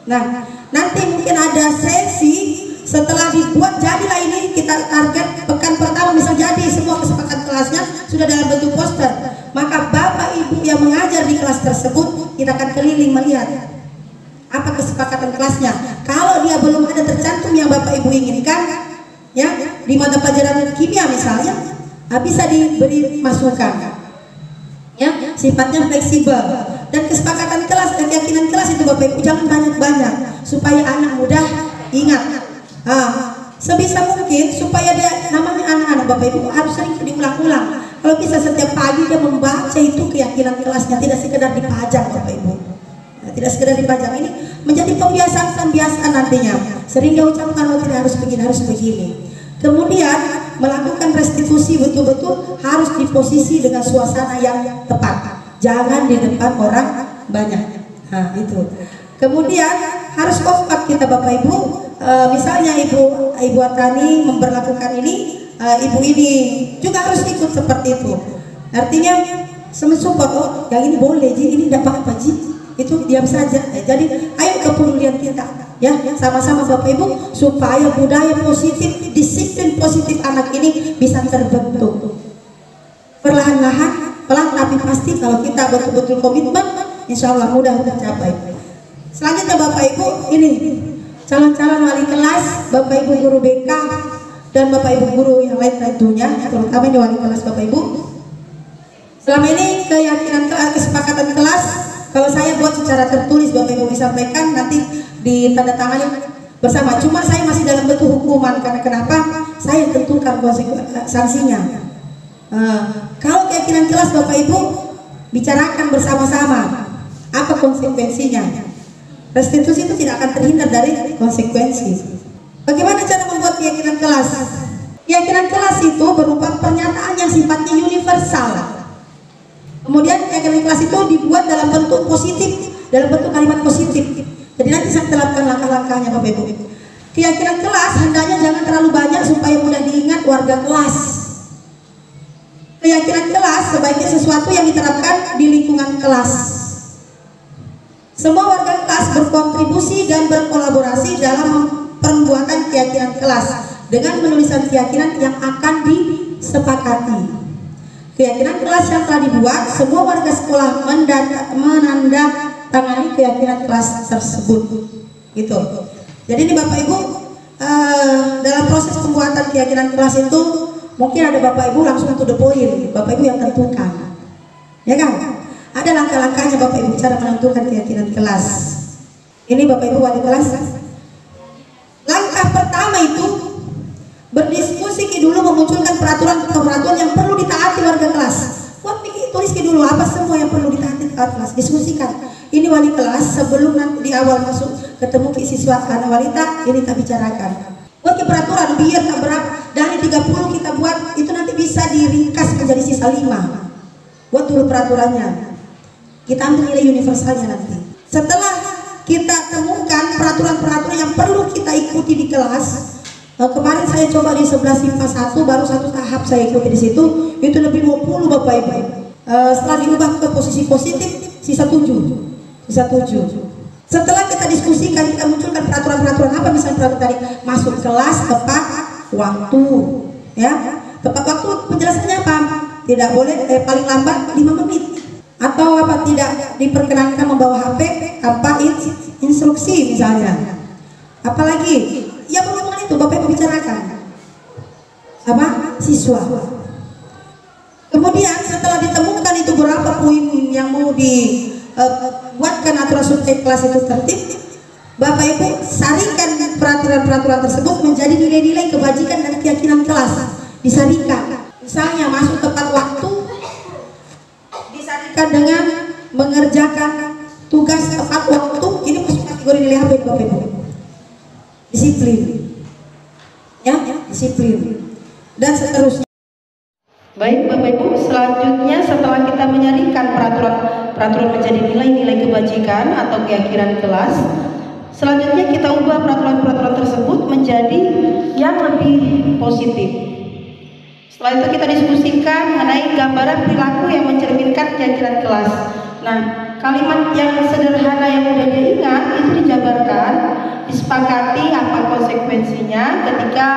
Nah, nanti mungkin ada sesi setelah dibuat jadilah ini, kita target pekan pertama misal jadi semua kesepakatan kelasnya sudah dalam bentuk poster. Maka Bapak Ibu yang mengajar di kelas tersebut kita akan keliling melihat apa kesepakatan kelasnya. Kalau dia belum ada tercantum yang Bapak Ibu inginkan, ya, di mata pelajaran kimia misalnya, bisa diberi masukan. Ya, sifatnya fleksibel. Dan kesepakatan kelas dan keyakinan kelas itu Bapak Ibu jangan banyak-banyak supaya anak mudah ingat. Sebisa mungkin supaya dia, namanya anak-anak Bapak Ibu harus sering diulang-ulang. Kalau bisa setiap pagi dia membaca itu keyakinan kelasnya, tidak sekedar dipajang Bapak Ibu. Tidak sekedar dipajang, ini menjadi pembiasaan nantinya. Sering dia ucapkan, oh tidak harus begini, harus begini. Kemudian melakukan restitusi betul-betul harus di posisi dengan suasana yang tepat. Jangan di depan orang banyak. Nah, itu. Kemudian harus kompak kita Bapak Ibu. Misalnya Ibu Atani memberlakukan ini, ibu ini juga harus ikut seperti itu. Artinya support, oh yang ini boleh, Ji, ini tidak apa-apa, Ji, itu diam saja. Jadi ayo kepedulian kita, ya, sama-sama Bapak Ibu supaya budaya positif, disiplin positif anak ini bisa terbentuk. Perlahan-lahan, pelan tapi pasti kalau kita betul-betul komitmen, insya Allah mudah tercapai. Selanjutnya Bapak Ibu, ini calon-calon wali kelas, Bapak Ibu guru BK dan Bapak Ibu guru yang lain tentunya, terutama ini wali kelas Bapak Ibu. Selama ini keyakinan kesepakatan kelas, kalau saya buat secara tertulis Bapak Ibu disampaikan nanti ditandatangani bersama. Cuma saya masih dalam bentuk hukuman karena kenapa? Saya tentukan sanksinya. Kalau keyakinan kelas Bapak Ibu bicarakan bersama-sama apa konsekuensinya. Restitusi itu tidak akan terhindar dari konsekuensi. Bagaimana cara membuat keyakinan kelas? Keyakinan kelas itu berupa pernyataan yang sifatnya universal. Kemudian keyakinan kelas itu dibuat dalam bentuk positif, dalam bentuk kalimat positif. Jadi nanti saya terapkan langkah-langkahnya Bapak Ibu. Keyakinan kelas hendaknya jangan terlalu banyak supaya mudah diingat warga kelas. Keyakinan kelas sebaiknya sesuatu yang diterapkan di lingkungan kelas. Semua warga kelas berkontribusi dan berkolaborasi dalam pembuatan keyakinan kelas dengan penulisan keyakinan yang akan disepakati. Keyakinan kelas yang telah dibuat, semua warga sekolah menandatangani keyakinan kelas tersebut. Gitu. Jadi ini Bapak Ibu, dalam proses pembuatan keyakinan kelas itu mungkin ada Bapak Ibu langsung to the point, Bapak Ibu yang tentukan, ya kan? Ada langkah-langkahnya Bapak Ibu cara menentukan keyakinan kelas. Ini Bapak Ibu wali kelas. Langkah pertama itu berdiskusi dulu, memunculkan peraturan yang perlu ditaati warga kelas. Tulis dulu apa semua yang perlu ditaati warga kelas. Diskusikan. Ini wali kelas sebelum nanti di awal masuk ketemu siswa anak wanita, ini kita bicarakan. Buat peraturan biar tak berat, dari 30 kita buat itu nanti bisa diringkas menjadi sisa 5. Buat dulu peraturannya, kita ambil nilai universalnya nanti. Setelah kita temukan peraturan-peraturan yang perlu kita ikuti di kelas, kemarin saya coba di 11 IPA 1, baru satu tahap saya ikuti di situ, itu lebih 20 Bapak Ibu. Setelah diubah ke posisi positif, sisa 7. Setelah kita diskusikan, kita munculkan peraturan-peraturan apa, misalnya peraturan tadi masuk kelas tepat waktu, ya. Tepat waktu penjelasannya apa? Tidak boleh paling lambat 5 menit, atau apa, tidak diperkenankan membawa HP tanpa instruksi misalnya. Apalagi ya berhubungan itu Bapak Ibu bicarakan sama siswa. Kemudian setelah ditemukan itu berapa poin yang mau dibuatkan aturan subjek kelas itu tertib, Bapak Ibu saringkan peraturan-peraturan tersebut menjadi nilai-nilai kebajikan dan keyakinan kelas. Disarikan, misalnya masuk tepat waktu, disarikan dengan mengerjakan tugas tepat waktu. Ini masuk kategori nilai apa itu Bapak Ibu? Disiplin, ya, disiplin, dan seterusnya. Baik Bapak Ibu, selanjutnya setelah kita menyaringkan peraturan menjadi nilai-nilai kebajikan atau keyakinan kelas, selanjutnya kita ubah peraturan-peraturan tersebut menjadi yang lebih positif. Setelah itu kita diskusikan mengenai gambaran perilaku yang mencerminkan keyakinan kelas. Nah, kalimat yang sederhana yang mudah diingat itu dijabarkan, disepakati apa konsekuensinya ketika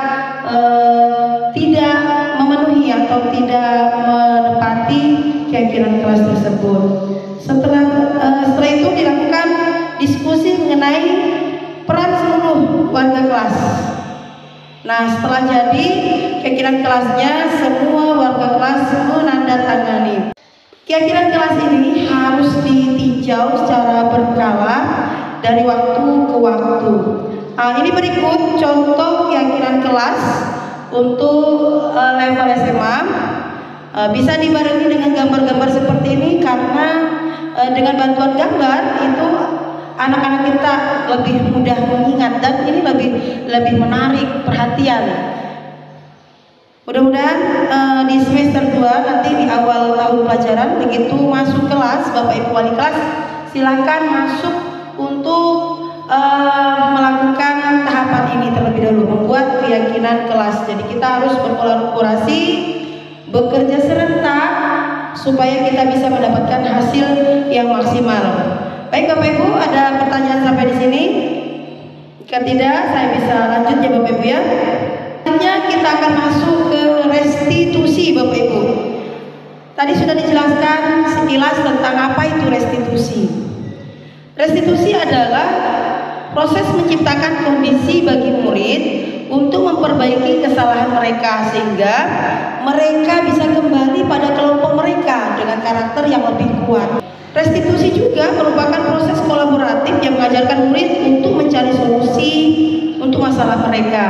tidak memenuhi atau tidak menepati keyakinan kelas tersebut. Setelah itu dilakukan diskusi mengenai peran seluruh warga kelas. Nah, setelah jadi keyakinan kelasnya, semua warga kelas menandatangani. Keyakinan kelas ini harus ditinjau secara berkala dari waktu ke waktu. Ini berikut contoh keyakinan kelas untuk level SMA. Bisa dibarengi dengan gambar-gambar seperti ini karena dengan bantuan gambar itu anak-anak kita lebih mudah mengingat dan ini lebih menarik perhatian. Mudah-mudahan di semester 2 nanti di awal tahun pelajaran begitu masuk kelas, Bapak Ibu wali kelas silakan masuk untuk melakukan tahapan ini terlebih dahulu, membuat keyakinan kelas. Jadi kita harus berkolaborasi, bekerja serentak supaya kita bisa mendapatkan hasil yang maksimal. Baik Bapak Ibu, ada pertanyaan sampai di sini? Jika tidak, saya bisa lanjut ya Bapak Ibu ya. Selanjutnya kita akan masuk ke restitusi Bapak Ibu. Tadi sudah dijelaskan sekilas tentang apa itu restitusi. Restitusi adalah proses menciptakan kondisi bagi murid untuk memperbaiki kesalahan mereka sehingga mereka bisa kembali pada kelompok mereka dengan karakter yang lebih kuat. Restitusi juga merupakan proses kolaboratif yang mengajarkan murid untuk mencari solusi untuk masalah mereka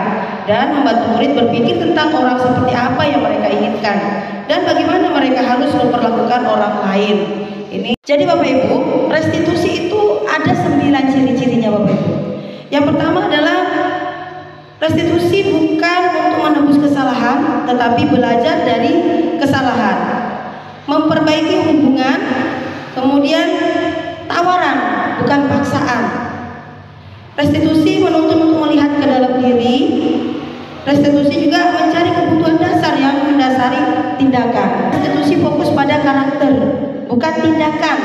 dan membantu murid berpikir tentang orang seperti apa yang mereka inginkan dan bagaimana mereka harus memperlakukan orang lain. Ini. Jadi Bapak Ibu, restitusi itu ada 9 ciri-cirinya Bapak Ibu. Yang pertama adalah restitusi bukan untuk menebus kesalahan, tetapi belajar dari kesalahan, memperbaiki hubungan, kemudian tawaran, bukan paksaan. Restitusi menuntut untuk melihat ke dalam diri, Restitusi juga mencari kebutuhan dasar yang mendasari tindakan. Restitusi fokus pada karakter, bukan tindakan.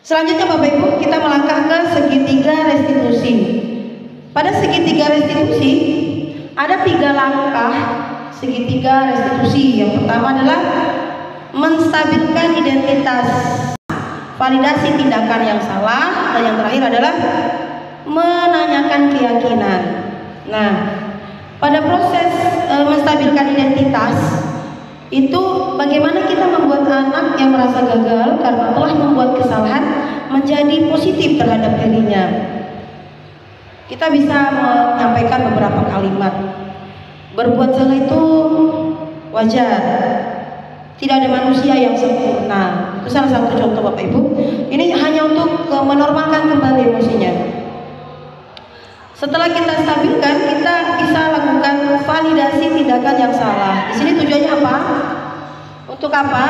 Selanjutnya Bapak Ibu, kita melangkah ke segitiga restitusi. Pada segitiga restitusi ada 3 langkah segitiga restitusi. Yang pertama adalah menstabilkan identitas, validasi tindakan yang salah, dan yang terakhir adalah menanyakan keyakinan. Nah, pada proses menstabilkan identitas itu bagaimana kita membuat anak yang merasa gagal karena telah membuat kesalahan menjadi positif terhadap dirinya. Kita bisa menyampaikan beberapa kalimat. Berbuat salah itu wajar. Tidak ada manusia yang sempurna. Itu salah satu contoh Bapak Ibu. Ini hanya untuk menormalkan kembali emosinya. Setelah kita stabilkan, kita bisa lakukan validasi tindakan yang salah. Di sini tujuannya apa? Untuk apa?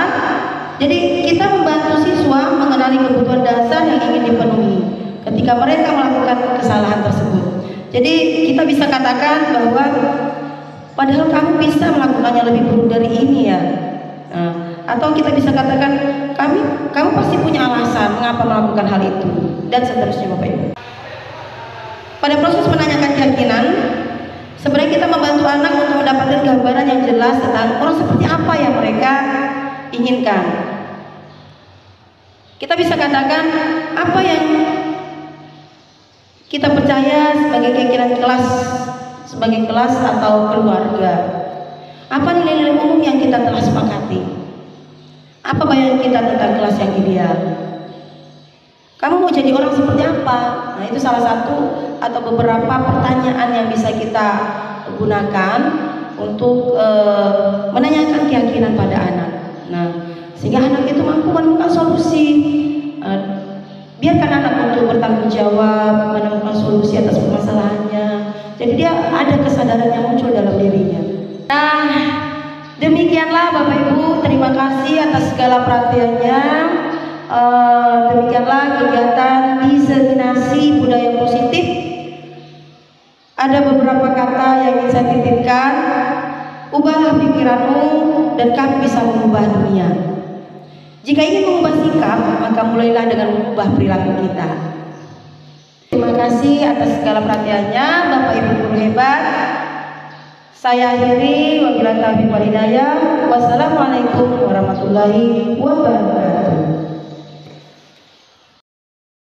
Jadi kita membantu siswa mengenali kebutuhan dasar yang ingin dipenuhi ketika mereka melakukan kesalahan tersebut. Jadi kita bisa katakan bahwa padahal kamu bisa melakukannya lebih buruk dari ini ya. Nah, atau kita bisa katakan kamu pasti punya alasan mengapa melakukan hal itu, dan seterusnya Bapak Ibu. Pada proses menanyakan keyakinan, sebenarnya kita membantu anak untuk mendapatkan gambaran yang jelas tentang orang seperti apa yang mereka inginkan. Kita bisa katakan apa yang kita percaya sebagai keyakinan kelas, sebagai kelas atau keluarga. Apa nilai-nilai umum yang kita telah sepakati? Apa bayangan kita tentang kelas yang ideal? Kamu mau jadi orang seperti apa? Nah, itu salah satu atau beberapa pertanyaan yang bisa kita gunakan untuk menanyakan keyakinan pada anak. Nah, sehingga anak itu mampu menemukan solusi. Biarkan anak untuk bertanggung jawab, menemukan solusi atas permasalahannya. Jadi dia ada kesadaran yang muncul dalam dirinya. Nah, demikianlah Bapak Ibu, terima kasih atas segala perhatiannya. Demikianlah kegiatan diseminasi budaya positif. Ada beberapa kata yang ingin saya titipkan. Ubahlah pikiranmu dan kamu bisa mengubah dunia. Jika ingin mengubah sikap, maka mulailah dengan mengubah perilaku kita. Terima kasih atas segala perhatiannya, Bapak Ibu guru hebat. Saya akhiri, wabillahi taufiq wal hidayah. Wassalamualaikum warahmatullahi wabarakatuh.